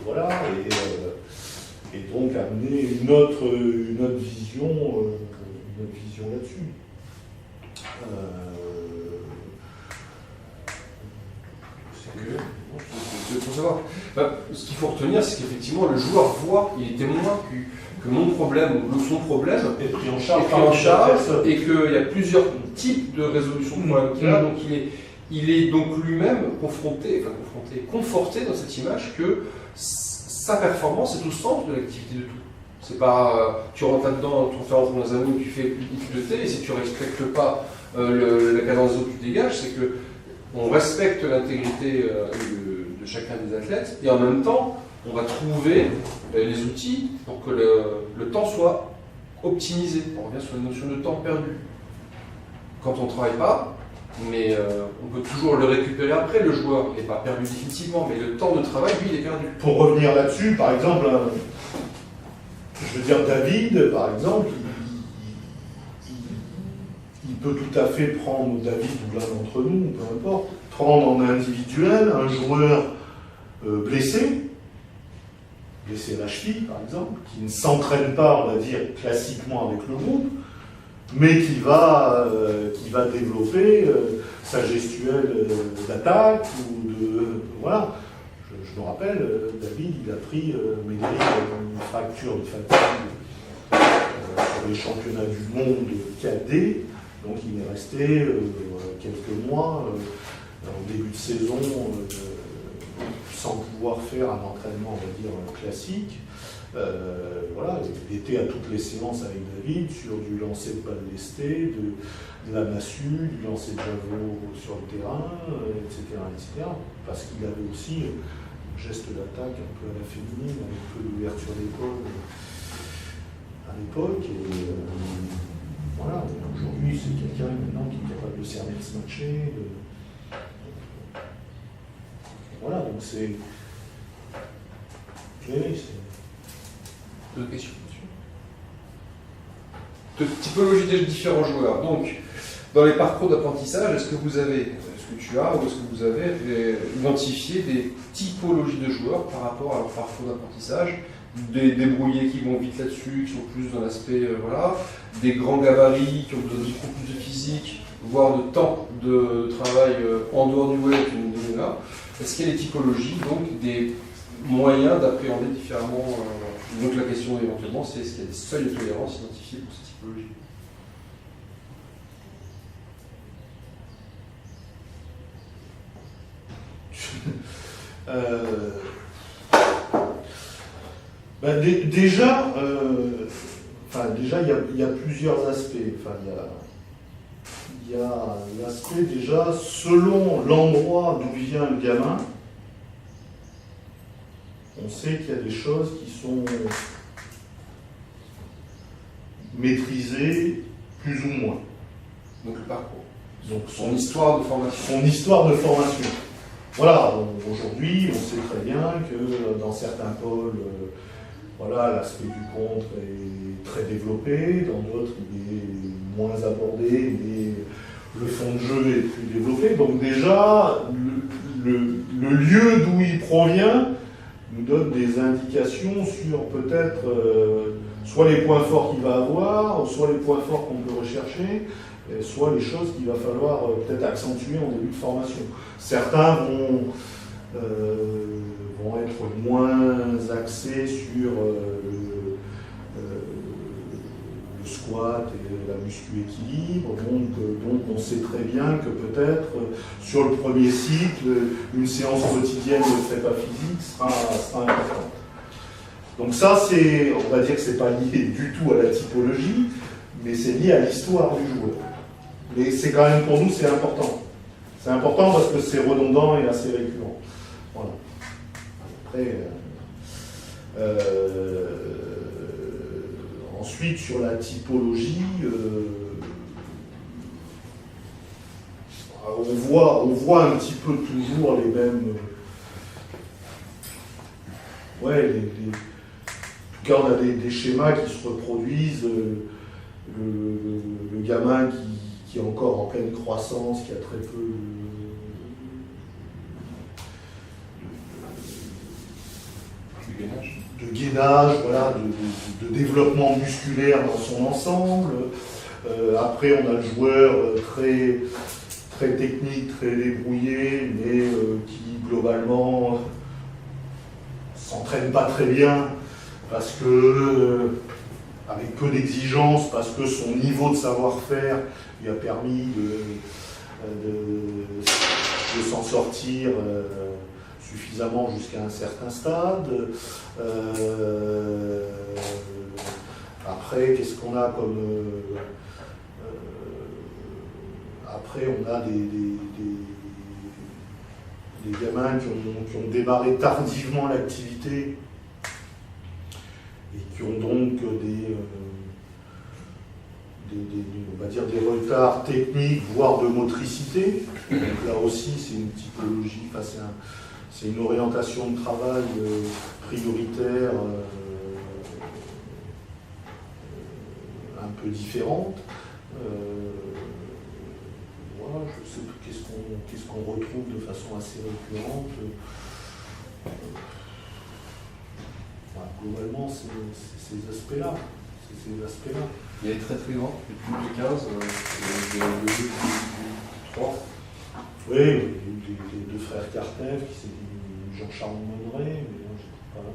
voilà, et donc amener une autre vision là-dessus. Pour savoir. Ce qu'il faut retenir, c'est qu'effectivement le joueur voit, il est témoin que mon problème ou son problème est pris en charge et qu'il y a plusieurs types de résolution de problèmes qu'il a. Donc il est donc lui-même conforté dans cette image que sa performance est au centre de l'activité de tout. C'est pas tu rentres là-dedans, tu fais rentrer dans un moule, tu fais une étude de thé, et si tu ne respectes pas la cadence d'eau que tu dégages, c'est que on respecte l'intégrité de chacun des athlètes, et en même temps, on va trouver les outils pour que le temps soit optimisé. On revient sur la notion de temps perdu. Quand on ne travaille pas, mais on peut toujours le récupérer après, le joueur n'est pas perdu définitivement, mais le temps de travail, lui, il est perdu. Pour revenir là-dessus, par exemple, je veux dire, David, par exemple, il peut tout à fait prendre David ou l'un d'entre nous, peu importe, prendre en individuel un joueur blessé à la cheville, par exemple, qui ne s'entraîne pas, on va dire, classiquement avec le groupe, mais qui va développer sa gestuelle d'attaque ou de... Voilà. Je me rappelle, David, il a pris Médéric une fracture de fatigue sur les championnats du monde cadet, donc il est resté quelques mois en début de saison sans pouvoir faire un entraînement, on va dire, classique. Voilà, il était à toutes les séances avec David sur du lancer de balle lestée, de la massue, du lancer de javelot sur le terrain, etc., etc. Parce qu'il avait aussi un geste d'attaque un peu à la féminine, avec un peu d'ouverture d'épaule à l'époque. Et voilà, aujourd'hui c'est quelqu'un maintenant qui est capable de cerner le snatcher. Voilà, donc c'est. Oui, c'est. Deux questions. De typologie des différents joueurs. Donc, dans les parcours d'apprentissage, est-ce que tu as ou est-ce que vous avez identifié des typologies de joueurs par rapport à leur parcours d'apprentissage? Des débrouillés qui vont vite là-dessus, qui sont plus dans l'aspect, voilà, des grands gabarits qui ont besoin de beaucoup plus de physique, voire de temps de travail en dehors du web, là. Est-ce qu'il y a des typologies, donc des moyens d'appréhender différemment donc la question éventuellement, c'est est-ce qu'il y a des seuils de tolérance identifiés pour ces typologies? Déjà, il y a plusieurs aspects. Il y a l'aspect déjà, selon l'endroit d'où vient le gamin, on sait qu'il y a des choses qui sont maîtriser plus ou moins. Donc le parcours. Donc Son histoire de formation. son histoire de formation. Voilà, aujourd'hui, on sait très bien que dans certains pôles, voilà, l'aspect du contre est très développé, dans d'autres, il est moins abordé, mais le fond de jeu est plus développé. Donc déjà, le lieu d'où il provient nous donne des indications sur peut-être soit les points forts qu'il va avoir, soit les points forts qu'on peut rechercher, soit les choses qu'il va falloir peut-être accentuer en début de formation. Certains vont être moins axés sur le squat et la muscu-équilibre, donc on sait très bien que peut-être sur le premier cycle, une séance quotidienne de prépa physique sera importante. Donc ça, on va dire que c'est pas lié du tout à la typologie, mais c'est lié à l'histoire du joueur. Mais c'est quand même, pour nous, c'est important. C'est important parce que c'est redondant et assez récurrent. Voilà. Après, ensuite, sur la typologie, on voit un petit peu toujours les mêmes... Ouais, en tout cas, on a des schémas qui se reproduisent. Le gamin qui est encore en pleine croissance, qui a très peu de gainage, voilà, de développement musculaire dans son ensemble. Après, on a le joueur très, très technique, très débrouillé, mais qui globalement s'entraîne pas très bien parce que avec peu d'exigences, parce que son niveau de savoir-faire lui a permis de s'en sortir suffisamment jusqu'à un certain stade. Après, qu'est-ce qu'on a comme... après, on a des gamins qui ont démarré tardivement l'activité et qui ont donc on va dire des retards techniques, voire de motricité. Donc là aussi, c'est une typologie, c'est une orientation de travail prioritaire un peu différente. Voilà, je sais pas qu'est-ce qu'on retrouve de façon assez récurrente. Voilà, globalement, c'est ces aspects-là. Il est très très grand, plus de 15, le jeu du 3. Oui, les deux frères Cartev, qui c'est Jean-Charles Monneret, mais non, j'étais pas là.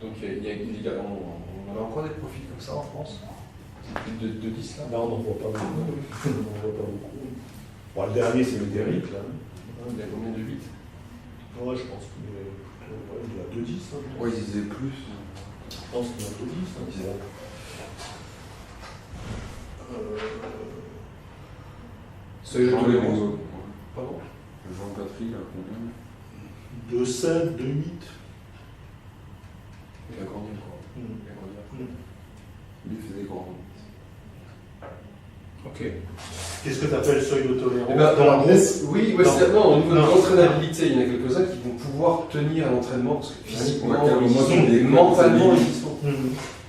Donc on a encore des profils comme ça en France. Plus de 10 là. Là, on n'en voit pas beaucoup. Bon, le dernier, c'est le Derrick, là. Il y a combien de 8? Ouais, je pense qu'il est à 2-10. Hein. Ouais, ils disaient plus. Je pense qu'il est à 2-10. Hein. Seuil de tolérance. Pardon? Le Jean Patry, là, combien? 2-7, 2-8. Il a grandi encore. Lui faisait grand. Ok. Qu'est-ce que tu appelles seuil de tolérance? Eh ben, alors, oui, ouais, non. au niveau de l'entraînabilité, il y en a quelques-uns qui vont pouvoir tenir un entraînement parce que physiquement, mentalement, ils y sont.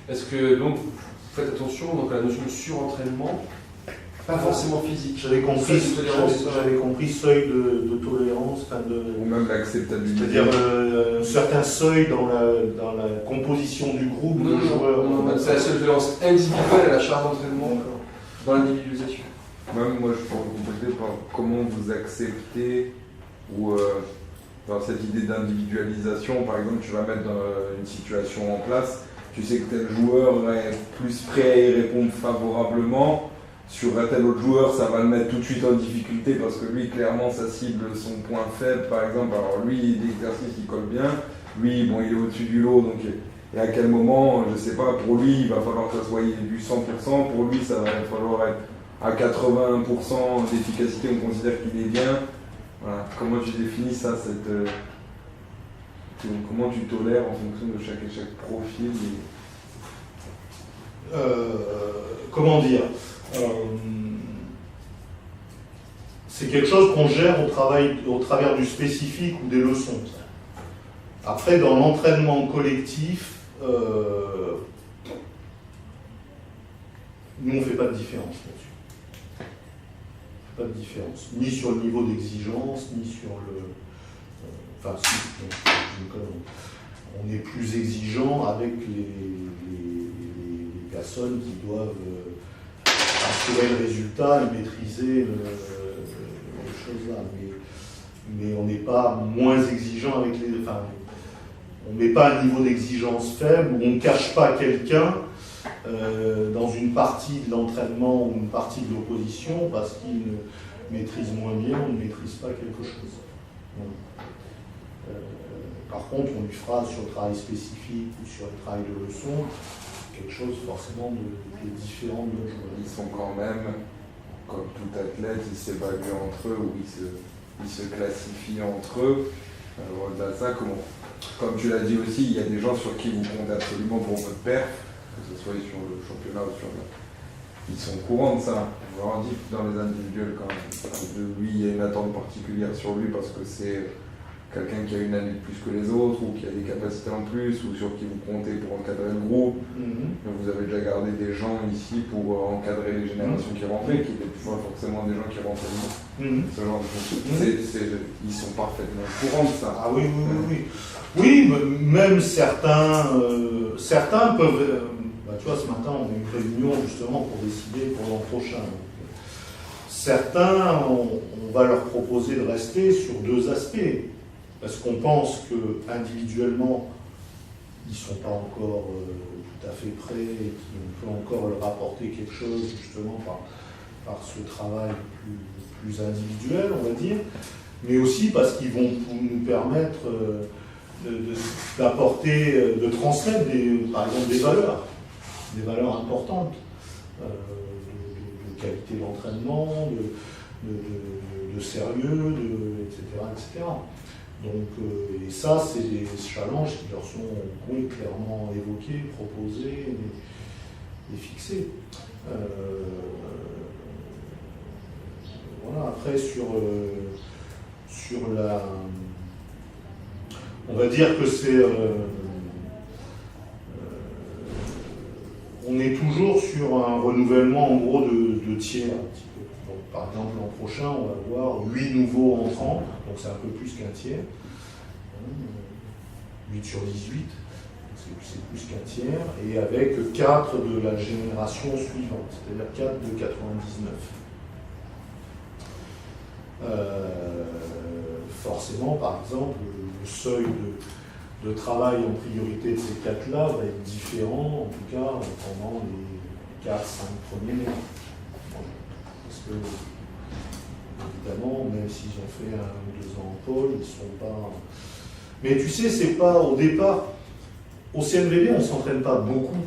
Est-ce que donc vous faites attention donc, à la notion de surentraînement, pas forcément physique. J'avais compris seuil de tolérance, ou même l'acceptabilité. C'est-à-dire un certain seuil dans la composition du groupe de joueurs. Non, c'est la seule tolérance individuelle à la charge d'entraînement dans l'individualisation. Même moi, je peux vous compléter par comment vous acceptez ou dans cette idée d'individualisation. Par exemple, tu vas mettre une situation en place, tu sais que tel joueur est plus prêt à y répondre favorablement. Sur un tel autre joueur, ça va le mettre tout de suite en difficulté parce que lui, clairement, ça cible son point faible, par exemple. Alors lui, l'exercice, il colle bien. Lui, bon, il est au-dessus du lot, donc... Et à quel moment, je sais pas, pour lui, il va falloir que ça soit du 100%. Pour lui, ça va falloir être à 80% d'efficacité, on considère qu'il est bien. Voilà. Comment tu définis ça, comment tu tolères en fonction de chaque profil Comment dire c'est quelque chose qu'on gère au travers du spécifique ou des leçons. Après, dans l'entraînement collectif, nous, on ne fait pas de différence là-dessus. On ne fait pas de différence, ni sur le niveau d'exigence, ni sur le... enfin, si, on est plus exigeant avec les personnes qui doivent assurer le résultat et maîtriser les choses là. Mais on n'est pas moins exigeant avec les... Enfin, on ne met pas un niveau d'exigence faible, où on ne cache pas quelqu'un dans une partie de l'entraînement ou une partie de l'opposition parce qu'il maîtrise moins bien ou ne maîtrise pas quelque chose. Par contre, on lui fera sur le travail spécifique ou sur le travail de leçon quelque chose forcément de différent de nos joueurs. Ils sont quand même, comme tout athlète, ils s'évaluent entre eux ou ils se classifient entre eux. Au-delà de ça, comme tu l'as dit aussi, il y a des gens sur qui vous comptez absolument pour votre perf, que ce soit sur le championnat ou sur le... Ils sont au courant de ça. On leur dit dans les individuels quand même. Lui, il y a une attente particulière sur lui parce que c'est quelqu'un qui a une année de plus que les autres ou qui a des capacités en plus ou sur qui vous comptez pour encadrer le groupe. Vous avez déjà gardé des gens ici pour encadrer les générations qui rentraient, qui n'étaient pas forcément des gens qui rentraient ce genre de choses. Ils sont parfaitement au courant de ça. Ah oui. Oui, même certains peuvent... tu vois, ce matin, on a eu une réunion justement pour décider pour l'an prochain. Certains, on va leur proposer de rester sur deux aspects. Parce qu'on pense qu'individuellement, ils ne sont pas encore tout à fait prêts et qu'on peut encore leur apporter quelque chose justement par ce travail plus individuel, on va dire, mais aussi parce qu'ils vont nous permettre d'apporter, de transmettre par exemple des valeurs importantes, de qualité d'entraînement, de sérieux, etc. Donc, et ça, c'est des challenges qui leur sont clairement évoqués, proposés et fixés. Voilà, après, sur la... On va dire que c'est... on est toujours sur un renouvellement, en gros, de tiers, un petit peu. Donc, par exemple, l'an prochain, on va avoir 8 nouveaux entrants, donc c'est un peu plus qu'un tiers. 8 sur 18, c'est plus qu'un tiers, et avec 4 de la génération suivante, c'est-à-dire 4 de 99. Forcément, par exemple, le seuil de travail en priorité de ces 4-là va être différent, en tout cas, pendant les 4-5 premiers mois. Parce que, évidemment, même s'ils ont fait 1 ou 2 ans en pôle, ils ne sont pas... Mais tu sais, c'est pas au départ, au CNVB, on ne s'entraîne pas beaucoup.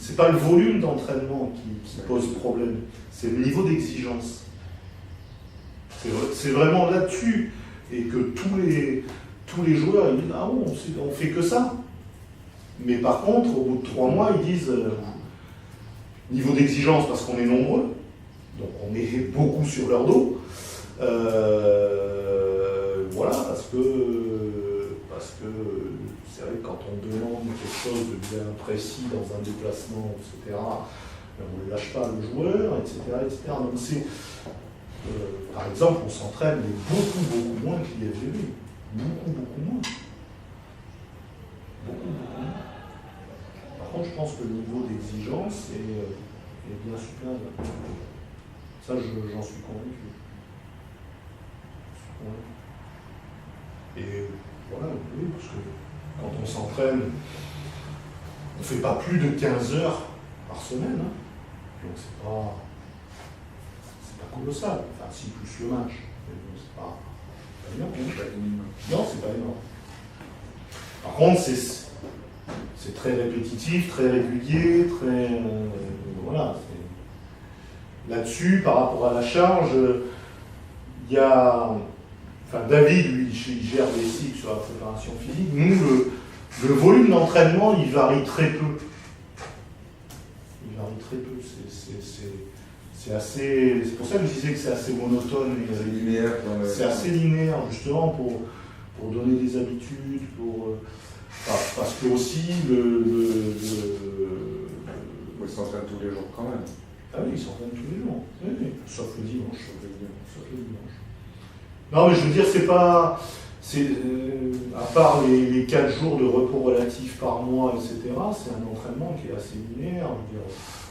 C'est pas le volume d'entraînement qui pose problème, c'est le niveau d'exigence. C'est vraiment là-dessus. Et que tous les joueurs, ils disent, ah bon, on fait que ça. Mais par contre, au bout de 3 mois, ils disent, niveau d'exigence, parce qu'on est nombreux, donc on est beaucoup sur leur dos, voilà, parce que c'est vrai que quand on demande quelque chose de bien précis dans un déplacement, etc., on ne lâche pas le joueur, etc. Donc c'est, par exemple, on s'entraîne beaucoup moins que l'IFGB. Beaucoup moins. Beaucoup moins. Par contre, je pense que le niveau d'exigence est bien supérieur. Ça, j'en suis convaincu. Et voilà, oui, parce que quand on s'entraîne, on ne fait pas plus de 15 heures par semaine. Hein. Donc c'est pas colossal. Enfin, si plus le match. Mais bon, c'est pas énorme. Non, c'est pas énorme. Par contre, c'est très répétitif, très régulier, très... voilà. Là-dessus, par rapport à la charge, il y a... Enfin, David, lui, il gère les cycles sur la préparation physique. Nous, le volume d'entraînement, il varie très peu. Il varie très peu. C'est assez... C'est pour ça que je disais que c'est assez monotone. C'est linéaire. C'est assez linéaire, justement, pour donner des habitudes, parce que aussi, Ils s'entraînent tous les jours quand même. Ah oui, ils s'entraînent tous les jours. Oui, sauf le dimanche. Non, mais je veux dire, c'est pas... à part les 4 jours de repos relatifs par mois, etc., c'est un entraînement qui est assez linéaire. Je veux dire,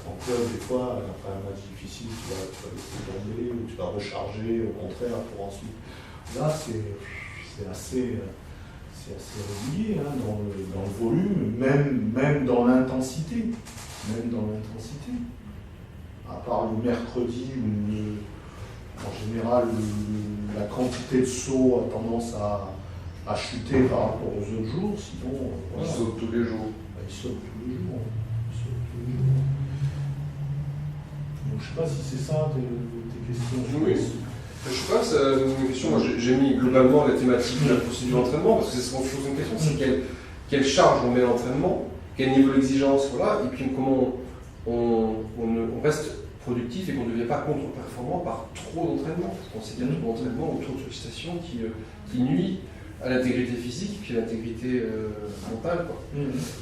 en club, des fois, après un match difficile, tu vas laisser tomber, ou tu vas recharger, au contraire, pour ensuite... Là, c'est assez régulier dans le volume, même dans l'intensité. À part le mercredi où, en général, la quantité de sauts a tendance à chuter par rapport aux autres jours, sinon... Ils sautent tous les jours. Ils sautent tous les jours. Donc, je ne sais pas si c'est ça tes questions. Oui. Je sais pas, c'est une question. Moi, j'ai mis globalement la thématique de la procédure d'entraînement, parce que c'est souvent chose une question, c'est quelle charge on met à l'entraînement, quel niveau d'exigence, voilà, et puis comment on reste productif et qu'on ne devient pas contre-performant par trop d'entraînement. Parce qu'on sait qu'il y a trop d'entraînement ou trop de sollicitation qui nuit à l'intégrité physique et à l'intégrité mentale. Quoi.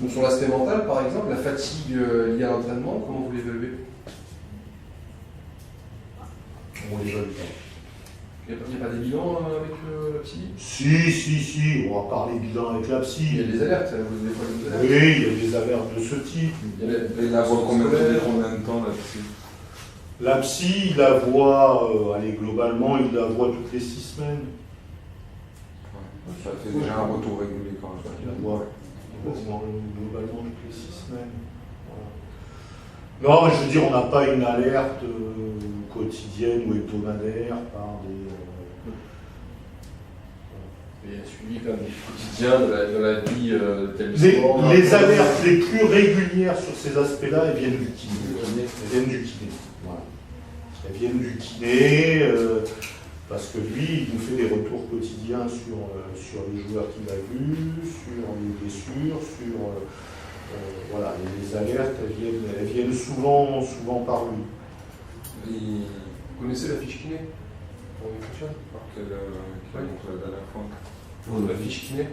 Donc sur l'aspect mental, par exemple, la fatigue liée à l'entraînement, comment vous l'évaluez? On l'évalue pas. Il n'y a pas des bilans avec la psy? Si, on va parler bilan avec la psy. Il y a des alertes, vous avez pas des alertes? Oui, il y a des alertes de ce type. Et la voit combien de temps là-dessus? La psy, il la voit, globalement, il la voit toutes les 6 semaines. Ça fait déjà un retour régulier quand même. Il la voit globalement toutes les 6 semaines. Voilà. Non, je veux dire, on n'a pas une alerte quotidienne ou hebdomadaire par des... Il y a un suivi quand même quotidien de la vie d'établissement. Les alertes les plus régulières sur ces aspects-là, elles viennent du kiné. Voilà. Elles viennent du kiné, parce que lui, il nous fait des retours quotidiens sur les joueurs qu'il a vus, sur les blessures, voilà, et les alertes, elles viennent souvent par lui. Vous connaissez la fiche kiné? Comment elle fonctionne? Quelle montre la dernière fois? La fiche kiné?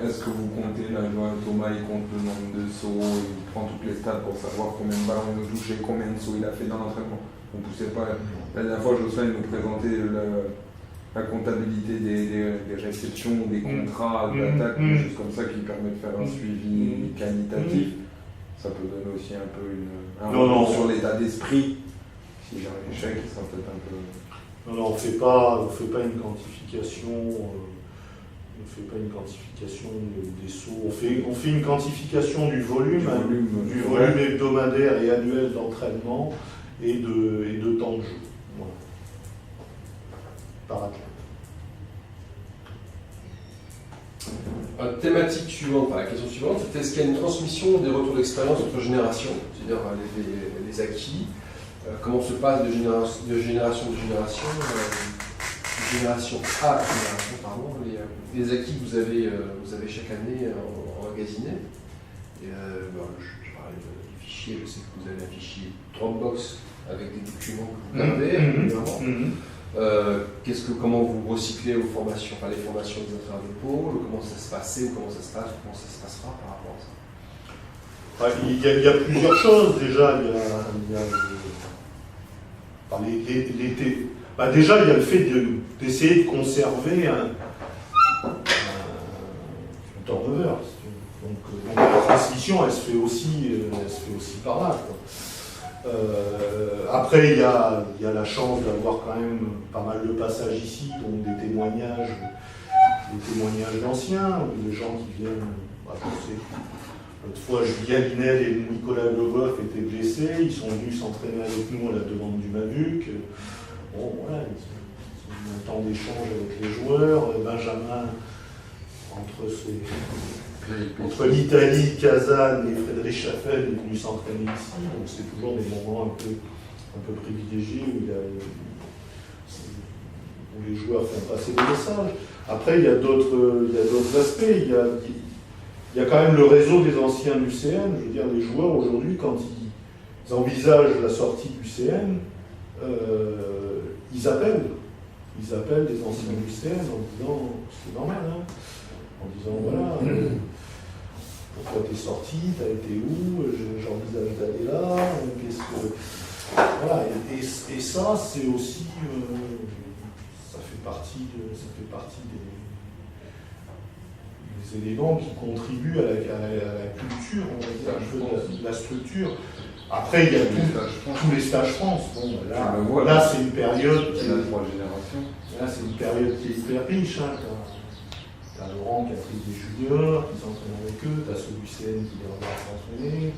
Est-ce que vous comptez, là, Thomas, il compte le nombre de sauts, il prend toutes les stats pour savoir combien de ballons il a touché, combien de sauts il a fait dans l'entraînement? On ne poussait pas. La dernière fois, Jocelyn nous présentait la comptabilité des réceptions, des contrats, d'attaque, des choses comme ça qui permet de faire un suivi qualitatif. Ça peut donner aussi un peu un retour sur l'état d'esprit. Si j'ai un échec, ça peut être un peu... Non, on ne fait pas une quantification. On ne fait pas une quantification des sauts. On fait une quantification du volume hebdomadaire et annuel d'entraînement et de temps de jeu. Voilà. Par athlète. Thématique suivante, la question suivante, c'était est-ce qu'il y a une transmission des retours d'expérience entre générations, c'est-à-dire les acquis, comment se passe de génération à génération, les acquis que vous avez chaque année emmagasinés. Je parlais des fichiers, je sais que vous avez un fichier Dropbox avec des documents que vous gardez régulièrement. Comment vous recyclez vos formations, les formations des entraîneurs de pôle, comment ça se passait, comment ça se passe, comment ça se passera par rapport à ça? Il y a plusieurs choses déjà. Déjà, il y a le fait d'essayer de conserver un turnover. Donc la transmission, elle se fait aussi par là. Après, il y a la chance d'avoir quand même pas mal de passages ici, donc des témoignages d'anciens, des gens qui viennent. L'autre fois, Julien Linel et Nicolas Legoff étaient blessés, ils sont venus s'entraîner avec nous à la demande du Mavuc. Bon, voilà, ils ont eu un temps d'échange avec les joueurs. Benjamin, entre l'Italie, Kazan et Frédéric Chaffel est venu s'entraîner ici, donc c'est toujours des moments un peu privilégiés où où les joueurs font passer des messages. Après, il y a d'autres aspects. Il y a quand même le réseau des anciens du CN. Je veux dire, les joueurs aujourd'hui, quand ils envisagent la sortie du CN, ils appellent les anciens du CN en disant, c'est normal, hein, en disant voilà, pourquoi t'es sorti, t'as été où, j'envisage d'aller là, qu'est-ce que. Voilà, et ça, c'est aussi. Ça fait partie des éléments qui contribuent à la culture, on va dire, un peu de la structure. Après, il y a tous les stages France. Bon, là c'est une période qui est hyper riche. Hein. T'as Laurent qui a pris des juniors, qui s'entraîne avec eux, t'as ceux du CN qui les regarde s'entraîner.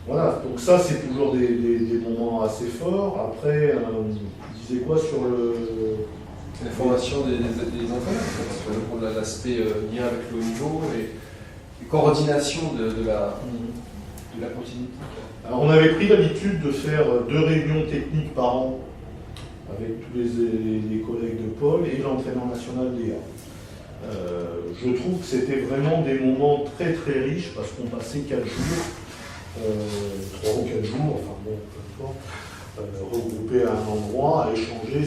Voilà, donc ça c'est toujours des moments assez forts. Après, tu disais quoi sur la formation des entraîneurs, pour l'aspect lien avec le haut niveau et coordination de la continuité. Alors on avait pris l'habitude de faire 2 réunions techniques par an avec tous les collègues de Paul et l'entraîneur national d'EA. Je trouve que c'était vraiment des moments très très riches parce qu'on passait 4 jours, 3 ou 4 jours, enfin bon, peu importe, regroupés à un endroit, à échanger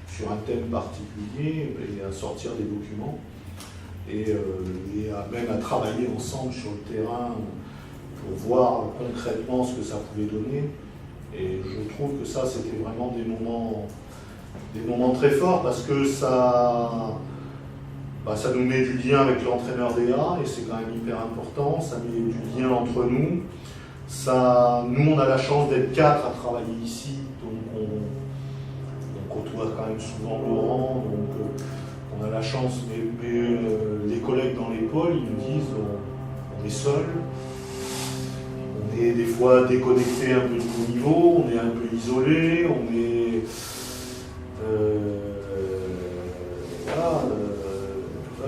sur un thème particulier et à sortir des documents et même à travailler ensemble sur le terrain pour voir concrètement ce que ça pouvait donner. Et je trouve que ça, c'était vraiment des moments très forts parce que ça nous met du lien avec l'entraîneur DA et c'est quand même hyper important, ça met du lien entre nous. Nous, on a la chance d'être 4 à travailler ici, donc on côtoie quand même souvent Laurent, donc on a la chance, mais les collègues dans les pôles, ils nous disent on est seuls. On est des fois déconnecté un peu du haut niveau, on est un peu isolé, on est.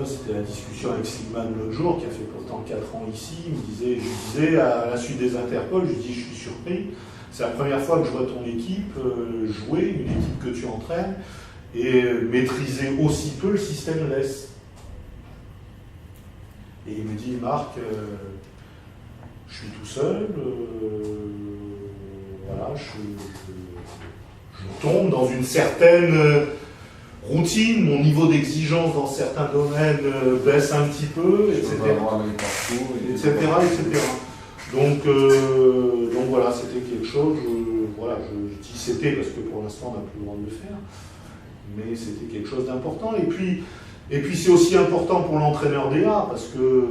C'était la discussion avec Slimane l'autre jour, qui a fait pourtant 4 ans ici. Je disais à la suite des Interpol, je suis surpris. C'est la première fois que je vois ton équipe jouer, une équipe que tu entraînes, et maîtriser aussi peu le système LES. Et il me dit, Marc, je suis tout seul, voilà, je tombe dans une certaine routine, mon niveau d'exigence dans certains domaines baisse un petit peu, etc. Donc voilà, c'était quelque chose, je dis c'était parce que pour l'instant on n'a plus le droit de le faire, mais c'était quelque chose d'important. Et puis c'est aussi important pour l'entraîneur DA, parce que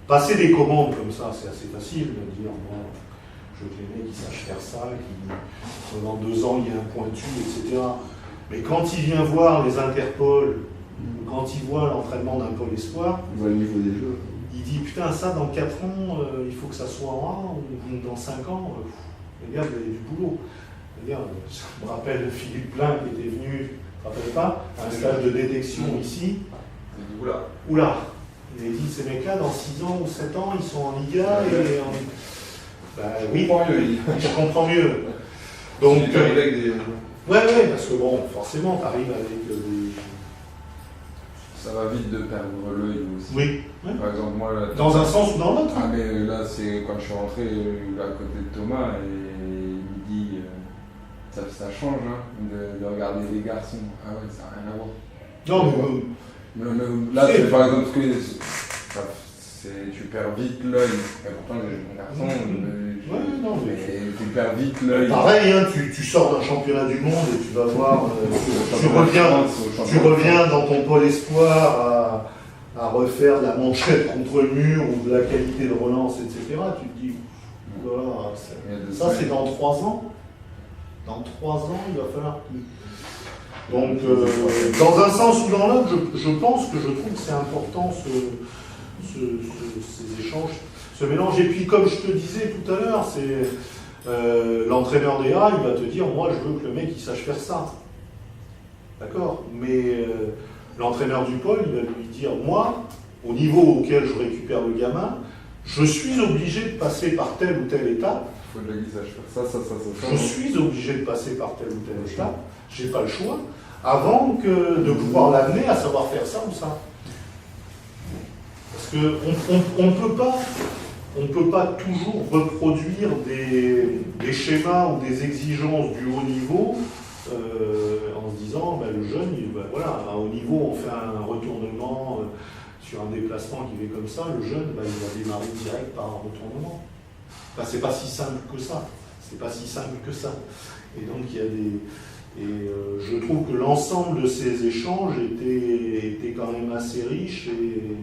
passer des commandes comme ça, c'est assez facile de dire, moi, je veux que les mecs ils sachent faire ça, pendant 2 ans il y a un pointu, etc. Mais quand il vient voir les Interpol, ou quand il voit l'entraînement d'un pôle espoir, on voit le niveau des jeux. Il dit putain, ça dans 4 ans, il faut que ça soit en A, ou dans 5 ans, les gars, vous avez du boulot. Je me rappelle Philippe Plein qui était venu, tu te rappelles pas, à un stage de détection ici. Il dit oula. Il a dit ces mecs-là, dans 6 ans ou 7 ans, ils sont en Liga et en. Bah oui, je comprends mieux. Donc. Ouais, parce que bon, forcément, t'arrives avec des. Ça va vite de perdre l'œil aussi. Oui. Ouais. Par exemple, moi. Là, dans un sens ou dans l'autre. Ah, mais là, c'est quand je suis rentré à côté de Thomas et il me dit. Ça change hein, de regarder les garçons. Ah ouais, ça n'a rien à voir. Non, là, c'est par exemple tu perds vite l'œil. Pourtant, mon garçon. Mais tu perds vite l'œil. Pareil, hein, tu sors d'un championnat du monde et tu vas voir. Tu reviens dans ton pôle espoir à refaire de la manchette contre le mur ou de la qualité de relance, etc. Tu te dis, voilà, ça c'est dans 3 ans. Dans 3 ans, il va falloir que. Donc, dans un sens ou dans l'autre, je pense que je trouve que c'est important ces échanges, ce mélange. Et puis, comme je te disais tout à l'heure, c'est l'entraîneur DA, il va te dire, moi, je veux que le mec il sache faire ça. D'accord ? Mais l'entraîneur du pôle, il va lui dire, moi, au niveau auquel je récupère le gamin, je suis obligé de passer par telle ou telle étape faut de l'aiguisage, faire ça. Je suis obligé de passer par telle ou telle étape, j'ai pas le choix, avant que de pouvoir l'amener à savoir faire ça ou ça. Parce qu'on ne peut pas toujours reproduire des schémas ou des exigences du haut niveau en se disant le jeune, voilà, à haut niveau on fait un retournement sur un déplacement qui fait comme ça, le jeune il va démarrer direct par un retournement. Enfin, c'est pas si simple que ça. Et donc il y a je trouve que l'ensemble de ces échanges était quand même assez riche et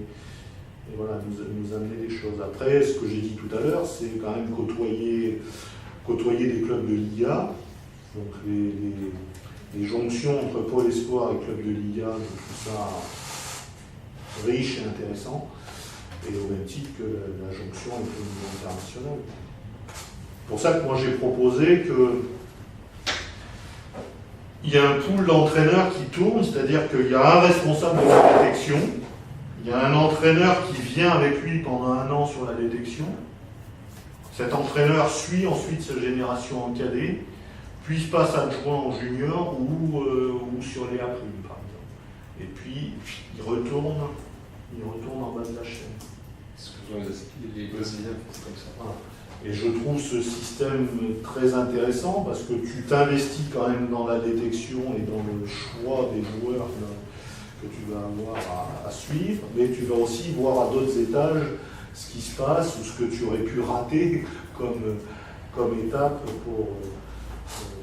voilà, nous amener des choses. Après, ce que j'ai dit tout à l'heure, c'est quand même côtoyer des clubs de Liga, donc les jonctions entre Pôle Espoir et clubs de Liga, tout ça riche et intéressant, et au même titre que la jonction avec le niveau international. C'est pour ça que moi j'ai proposé qu'il y a un pool d'entraîneurs qui tourne, c'est-à-dire qu'il y a un responsable de la détection, il y a un entraîneur qui vient avec lui pendant 1 an sur la détection. Cet entraîneur suit ensuite sa génération en cadet, puis se passe adjoint en junior ou sur les A', par exemple. Et puis il retourne en bas de la chaîne. C'est ce que les Brésiliens font comme ça. Voilà. Et je trouve ce système très intéressant parce que tu t'investis quand même dans la détection et dans le choix des joueurs que tu vas avoir à suivre, mais tu vas aussi voir à d'autres étages ce qui se passe ou ce que tu aurais pu rater comme étape pour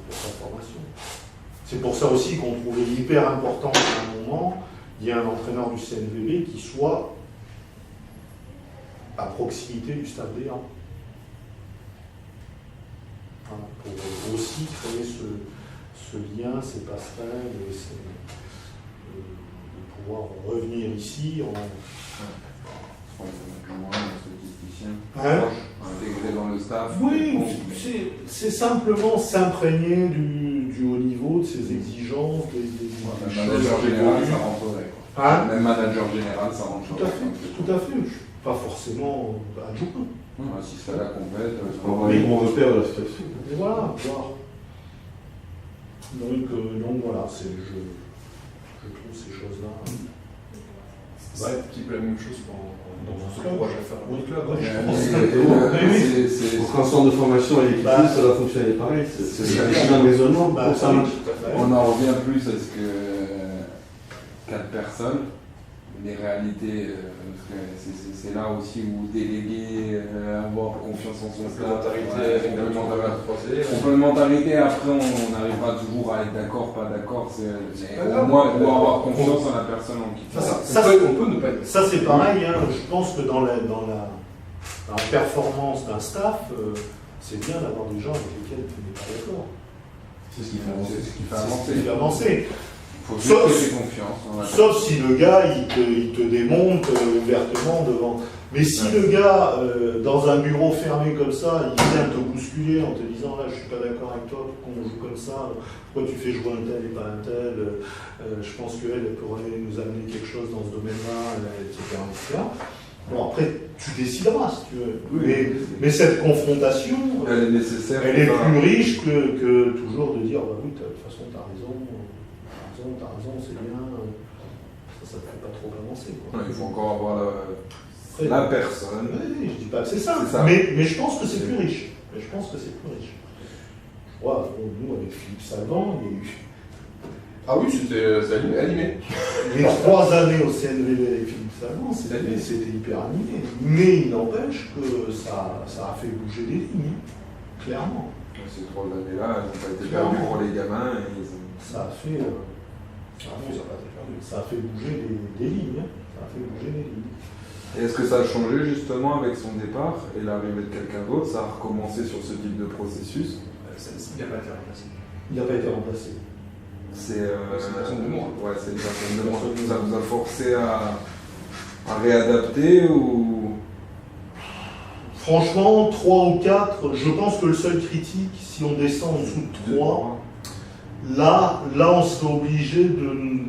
ta formation. C'est pour ça aussi qu'on trouvait hyper important qu'à un moment, il y ait un entraîneur du CNVB qui soit à proximité du stade D1. Voilà, pour aussi créer ce lien, ces passerelles, et de pouvoir revenir ici intégré dans le staff. Oui, c'est simplement s'imprégner du haut niveau, de ses exigences, des manager général, ça rentrerait. Même manager général, ça rentrerait. Tout à fait. Je ne suis pas forcément adjoint. Si ça la complète, on va avoir les bons repères de la situation. Et voilà, voir. Donc voilà, je trouve ces choses-là. C'est un petit peu la même chose dans ce projet à faire un autre club. Pour un centre de formation et l'équipe, ça va fonctionner pareil. C'est un raisonnement pour ça marche. On en revient plus à ce que 4 personnes, les réalités, c'est là aussi où déléguer, avoir confiance en son staff, complémentarité, après on n'arrive pas toujours à être d'accord, pas d'accord, au moins avoir confiance en la personne en qui ça c'est pareil, hein. Je pense que dans la performance d'un staff, c'est bien d'avoir des gens avec lesquels tu n'es pas d'accord. C'est ce qui fait avancer. Faut juste faire confiance. Sauf si le gars, il te démonte ouvertement devant. Mais si le gars, dans un bureau fermé comme ça, il vient te bousculer en te disant là, je suis pas d'accord avec toi, pourquoi on joue comme ça, pourquoi tu fais jouer un tel et pas un tel, je pense qu'elle pourrait nous amener quelque chose dans ce domaine-là, etc. Bon, après, tu décideras si tu veux. Oui, mais cette confrontation, elle est nécessaire. Elle est plus riche que toujours de dire bah oui, de toute façon, t'as raison, c'est bien, ça ne te fait pas trop avancer. Ouais, il faut encore avoir la personne. Oui, je dis pas que c'est ça, mais je pense que c'est plus riche. Je crois, nous, avec Philippe Salvan, il y a eu. Ah oui, c'était animé. Les 3 années au CNVB avec Philippe Salvan, c'était hyper animé. Mais il n'empêche que ça a fait bouger des lignes, clairement. Ces 3 années-là, elles n'ont pas été perdues pour les gamins. Ça a fait. Ça a fait bouger des lignes. Et est-ce que ça a changé justement avec son départ et l'arrivée de quelqu'un d'autre? Ça a recommencé sur ce type de processus? Il n'a pas été remplacé. Il n'a pas été remplacé. C'est une personne de moins. Ouais, c'est une personne de moins. Ça vous a forcé à réadapter ou? Franchement, 3 ou 4, je pense que le seul critique, si on descend en dessous de 3, là on serait obligé de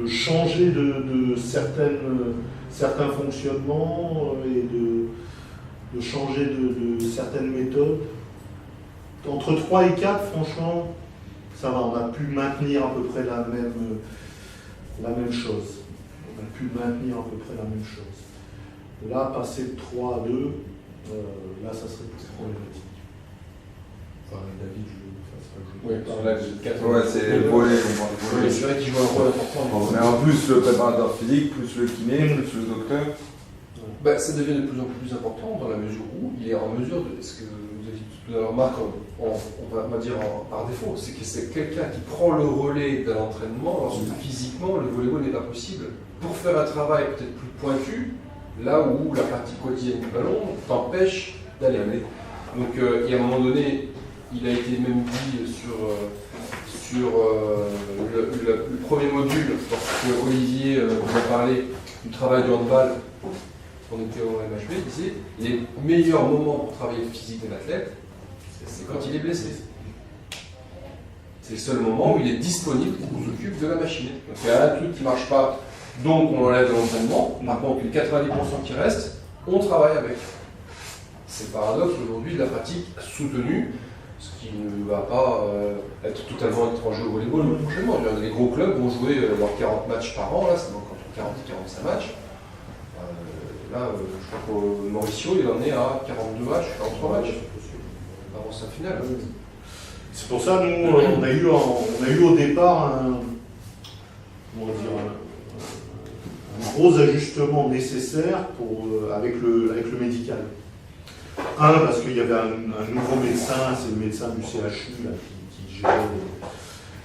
changer de certains fonctionnements et de changer de certaines méthodes. Entre 3 et 4, franchement, ça va, on a pu maintenir à peu près la même chose. On a pu maintenir à peu près la même chose. Là, passer de 3 à 2, là, ça serait plus problématique. Enfin, David, Oui, par là, j'ai 4 Ouais, c'est le volet, on parle de Oui, volet. c'est vrai qu'il joue un rôle important. Mais en plus, le préparateur physique, plus le kiné, plus le docteur. Bah, ça devient de plus en plus important dans la mesure où il est en mesure de. Ce que vous avez dit tout à l'heure, Marc, on va dire par défaut, c'est que c'est quelqu'un qui prend le relais de l'entraînement lorsque physiquement le volleyball n'est pas possible. Pour faire un travail peut-être plus pointu, là où la pratique quotidienne du ballon t'empêche d'aller. Donc, et à un moment donné, il a été même dit sur le premier module, lorsque Olivier vous a parlé du travail du handball. On était au MHB, il disait les meilleurs moments pour travailler le physique de l'athlète, c'est quand il est blessé. C'est le seul moment où il est disponible pour qu'on s'occupe de la machine. Donc il y a un truc qui ne marche pas, donc on enlève de l'entraînement. Par contre, les 90% qui restent, on travaille avec. C'est le paradoxe aujourd'hui de la pratique soutenue, ce qui ne va pas être totalement étranger au volleyball prochainement. Les gros clubs vont jouer leurs 40 matchs par an, là, c'est donc entre 40 et 45 matchs. Là, je crois qu'au Mauricio, il en est à 42 matchs, 43 matchs. Avant sa finale. C'est pour ça, nous, on a eu au départ un gros ajustement nécessaire avec le médical. Parce qu'il y avait un nouveau médecin, c'est le médecin du CHU là, qui gérait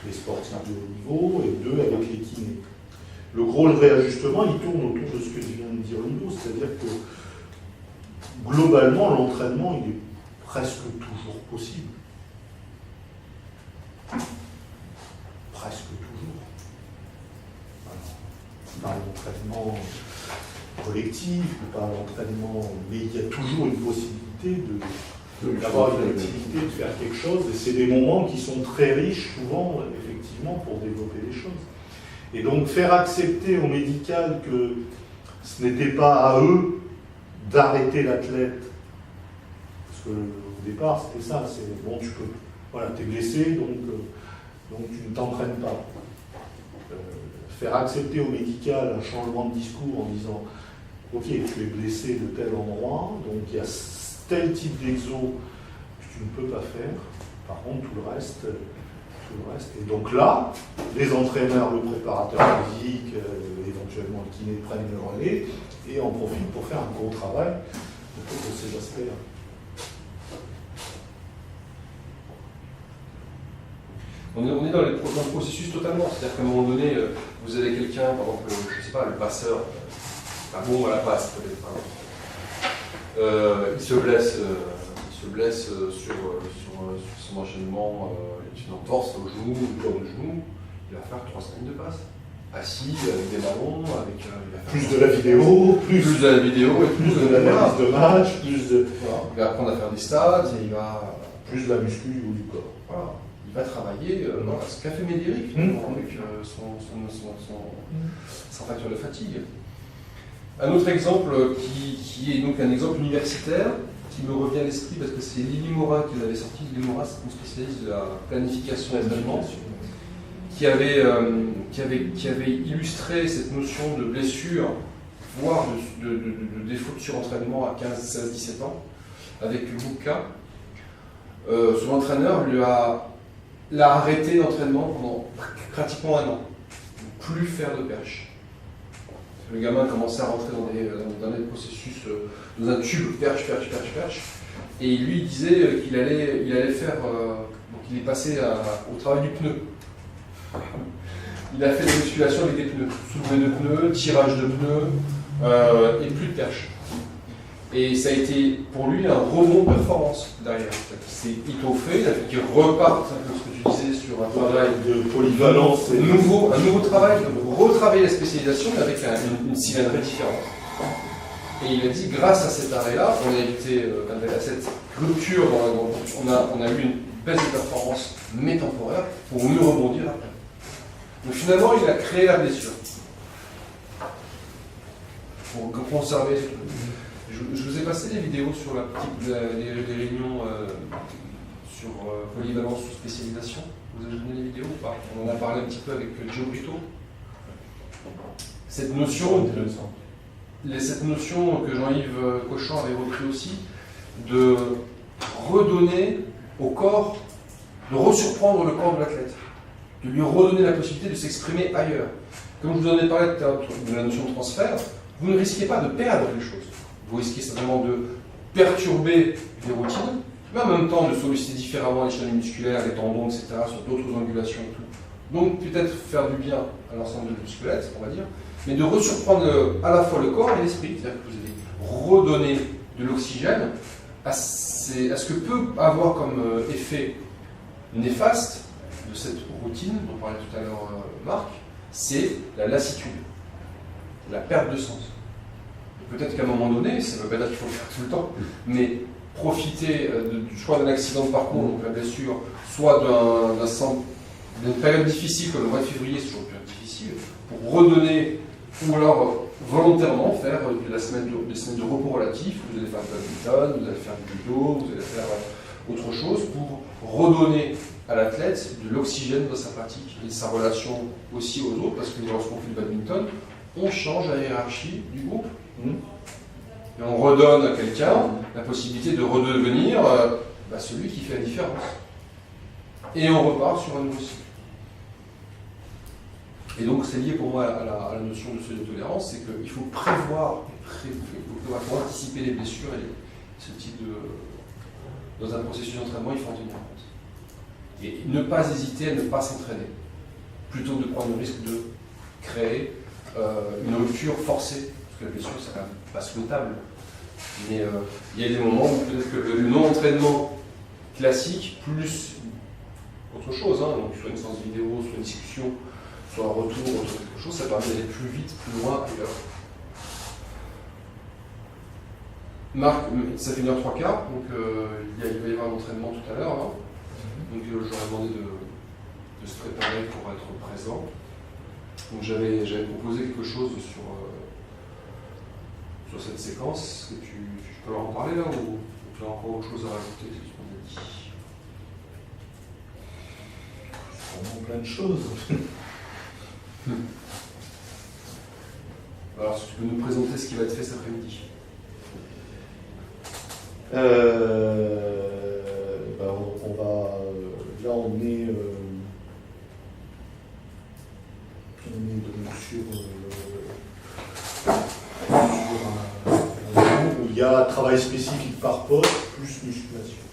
les sportifs de haut niveau, et 2 avec les kinés. Le gros réajustement, il tourne autour de ce que vient de dire Lino, c'est-à-dire que globalement, l'entraînement, il est presque toujours possible. Presque toujours. Pas l'entraînement collectif, pas l'entraînement, mais il y a toujours une possibilité d'avoir une activité, de faire quelque chose, et c'est des moments qui sont très riches, souvent, effectivement, pour développer les choses. Et donc faire accepter au médical que ce n'était pas à eux d'arrêter l'athlète, parce que au départ c'était ça, c'est bon, tu peux, voilà, t'es blessé, donc tu ne t'entraînes pas. Faire accepter au médical un changement de discours en disant ok, tu es blessé de tel endroit, donc il y a tel type d'exo que tu ne peux pas faire, par contre tout le reste. Et donc là, les entraîneurs, le préparateur physique, éventuellement le kiné prennent le relais et en profitent pour faire un gros travail autour de ces aspects-là. On est dans le processus totalement. C'est-à-dire qu'à un moment donné, vous avez quelqu'un, par exemple, je ne sais pas, le passeur, pas bon à la passe peut-être. Il se blesse sur son enchaînement, une entorse au genou, une douleur de genou, il va faire 3 semaines de passe. Assis, avec des ballons, avec... plus de la vidéo, plus de la vidéo, et plus de l'analyse de match, plus de... Voilà. Il va apprendre à faire des stats, et il va... Plus de la muscu ou du corps. Voilà. Il va travailler dans ce qu'a fait Médéric, avec sa facture de fatigue. Un autre exemple qui est donc un exemple universitaire, qui me revient à l'esprit parce que c'est Lily Morin qui l'avait sorti. Lily Morin, c'est une spécialiste de la planification d'entraînement, qui avait illustré cette notion de blessure, voire de défaut de surentraînement à 15, 16, 17 ans, avec Bouka. Son entraîneur l'a arrêté d'entraînement pendant pratiquement 1 an. Plus faire de perche. Le gamin commençait à rentrer dans des processus, dans un tube perche. Et lui, il disait qu'il allait faire. Donc il est passé au travail du pneu. Il a fait des musculations avec des pneus. Soulevé de pneus, tirage de pneus, et plus de perche. Et ça a été pour lui un rebond de performance derrière. Il s'est étoffé, il a fait qu'il reparte, un peu ce que tu disais, sur un travail de polyvalence. Un nouveau travail, de retravailler la spécialisation mais avec une cylindrée différente. Et il a dit, grâce à cet arrêt-là, on a évité à cette rupture, on a eu une baisse de performance mais temporaire pour mieux rebondir après. Donc finalement, il a créé la blessure pour conserver. Je Je vous ai passé des vidéos sur les réunions sur polyvalence ou spécialisation. Vous avez donné les vidéos ou pas? On en a parlé un petit peu avec Joe Brito. Cette notion que Jean-Yves Cochon avait repris aussi, de redonner au corps, de resurprendre le corps de l'athlète, de lui redonner la possibilité de s'exprimer ailleurs. Comme je vous en ai parlé tout à l'heure de la notion de transfert, vous ne risquez pas de perdre les choses. Vous risquez simplement de perturber les routines, mais en même temps de solliciter différemment les chaînes musculaires, les tendons, etc., sur d'autres angulations et tout. Donc peut-être faire du bien à l'ensemble du squelette, on va dire, mais de resurprendre à la fois le corps et l'esprit, c'est-à-dire que vous allez redonner de l'oxygène à ce que peut avoir comme effet néfaste de cette routine dont parlait tout à l'heure Marc, c'est la lassitude, la perte de sens. Peut-être qu'à un moment donné, ça ne veut pas dire qu'il faut le faire tout le temps, mais profiter soit d'un accident de parcours, donc la blessure, soit d'une période difficile comme le mois de février, c'est toujours une période difficile, pour redonner, ou alors volontairement faire des semaines de repos relatifs, vous allez faire du badminton, vous allez faire du judo, vous allez faire autre chose pour redonner à l'athlète de l'oxygène dans sa pratique et sa relation aussi aux autres, parce que lorsqu'on fait du badminton, on change la hiérarchie du groupe. Et on redonne à quelqu'un la possibilité de redevenir celui qui fait la différence. Et on repart sur un nouveau cycle. Et donc c'est lié pour moi à la notion de seuil de tolérance, c'est qu'il faut prévoir, il faut anticiper les blessures et ce type de... Dans un processus d'entraînement, il faut en tenir compte. Et ne pas hésiter à ne pas s'entraîner, plutôt que de prendre le risque de créer une rupture forcée, parce que la blessure, c'est quand même pas souhaitable. Mais il y a des moments où peut-être que le non-entraînement classique, plus autre chose, donc soit une séance vidéo, soit une discussion, soit un retour, soit quelque chose, ça permet d'aller plus vite, plus loin, ailleurs. Marc, ça fait 1h03, donc il va y avoir un entraînement tout à l'heure. Donc j'aurais demandé de se préparer pour être présent. Donc j'avais proposé quelque chose sur cette séquence. Est-ce que tu peux leur en parler là, ou tu as encore autre chose à rajouter sur ce qu'on a dit? Vraiment plein de choses. Alors si tu peux nous présenter ce qui va être fait cet après-midi. On va, là on est donc sur un jour où il y a un travail spécifique par poste plus musculation.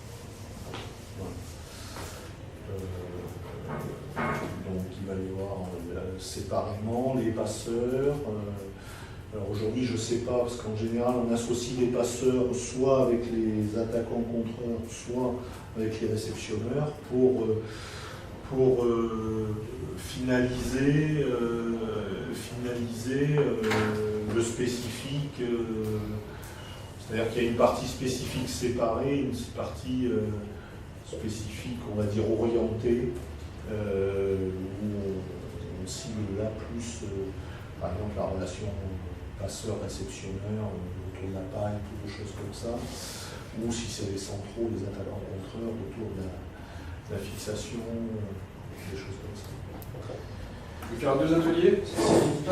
Donc il va y avoir séparément les passeurs. Alors aujourd'hui, je ne sais pas, parce qu'en général, on associe les passeurs soit avec les attaquants-contreurs, soit avec les réceptionneurs pour finaliser le spécifique. C'est-à-dire qu'il y a une partie spécifique séparée, une partie spécifique, on va dire, orientée, où on cible là plus, par exemple, la relation passeur-réceptionneur, autour de la paille, toutes des choses comme ça, ou si c'est les centraux, les attaquants-contreurs, autour de la fixation, des choses comme ça. Il va y avoir 2 ateliers,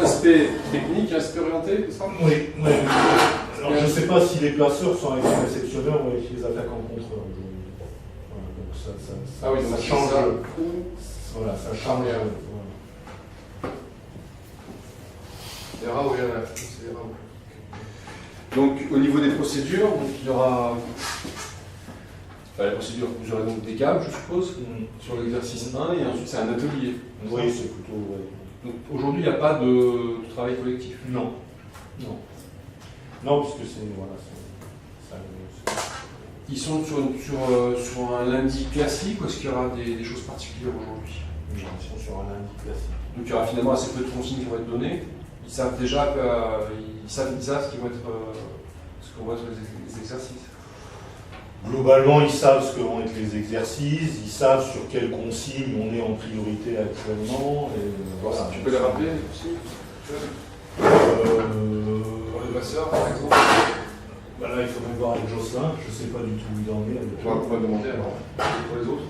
aspect technique et aspect orienté, c'est ça? Oui. Alors je ne sais pas si les placeurs sont avec les réceptionneurs ou avec les attaquants-contreurs. Voilà, donc ça change. Voilà, ça change. Donc au niveau des procédures, donc, il y aura la procédure, vous aurez donc des gammes, je suppose, sur l'exercice 1, et ensuite c'est un atelier. Oui, c'est plutôt... Donc aujourd'hui, il n'y a pas de travail collectif. Non, puisque c'est... Ils sont sur un lundi classique, ou est-ce qu'il y aura des choses particulières aujourd'hui? Ils sont sur un lundi classique. Donc il y aura finalement assez peu de consignes qui vont être données. Ils savent déjà ils savent ce qu'ont être les exercices. Globalement, ils savent ce que vont être les exercices, ils savent sur quelles consignes on est en priorité actuellement. Et, voilà. Tu peux les rappeler aussi? Pour les passeurs, par exemple. Bah là, il faudrait voir avec Jocelyn, je ne sais pas du tout où il en est. On va demander alors. Pour les autres.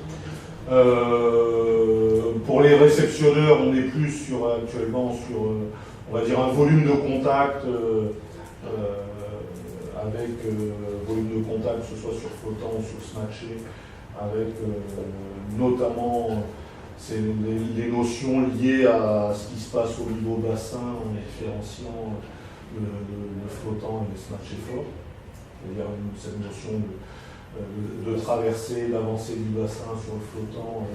Pour les réceptionneurs, on est plus actuellement sur, on va dire, un volume de contact avec volume de contact, que ce soit sur flottant ou sur Snatché, avec notamment les notions liées à ce qui se passe au niveau bassin en différenciant le flottant et le Snatché fort. C'est-à-dire cette notion de traversée, d'avancée du bassin sur le flottant.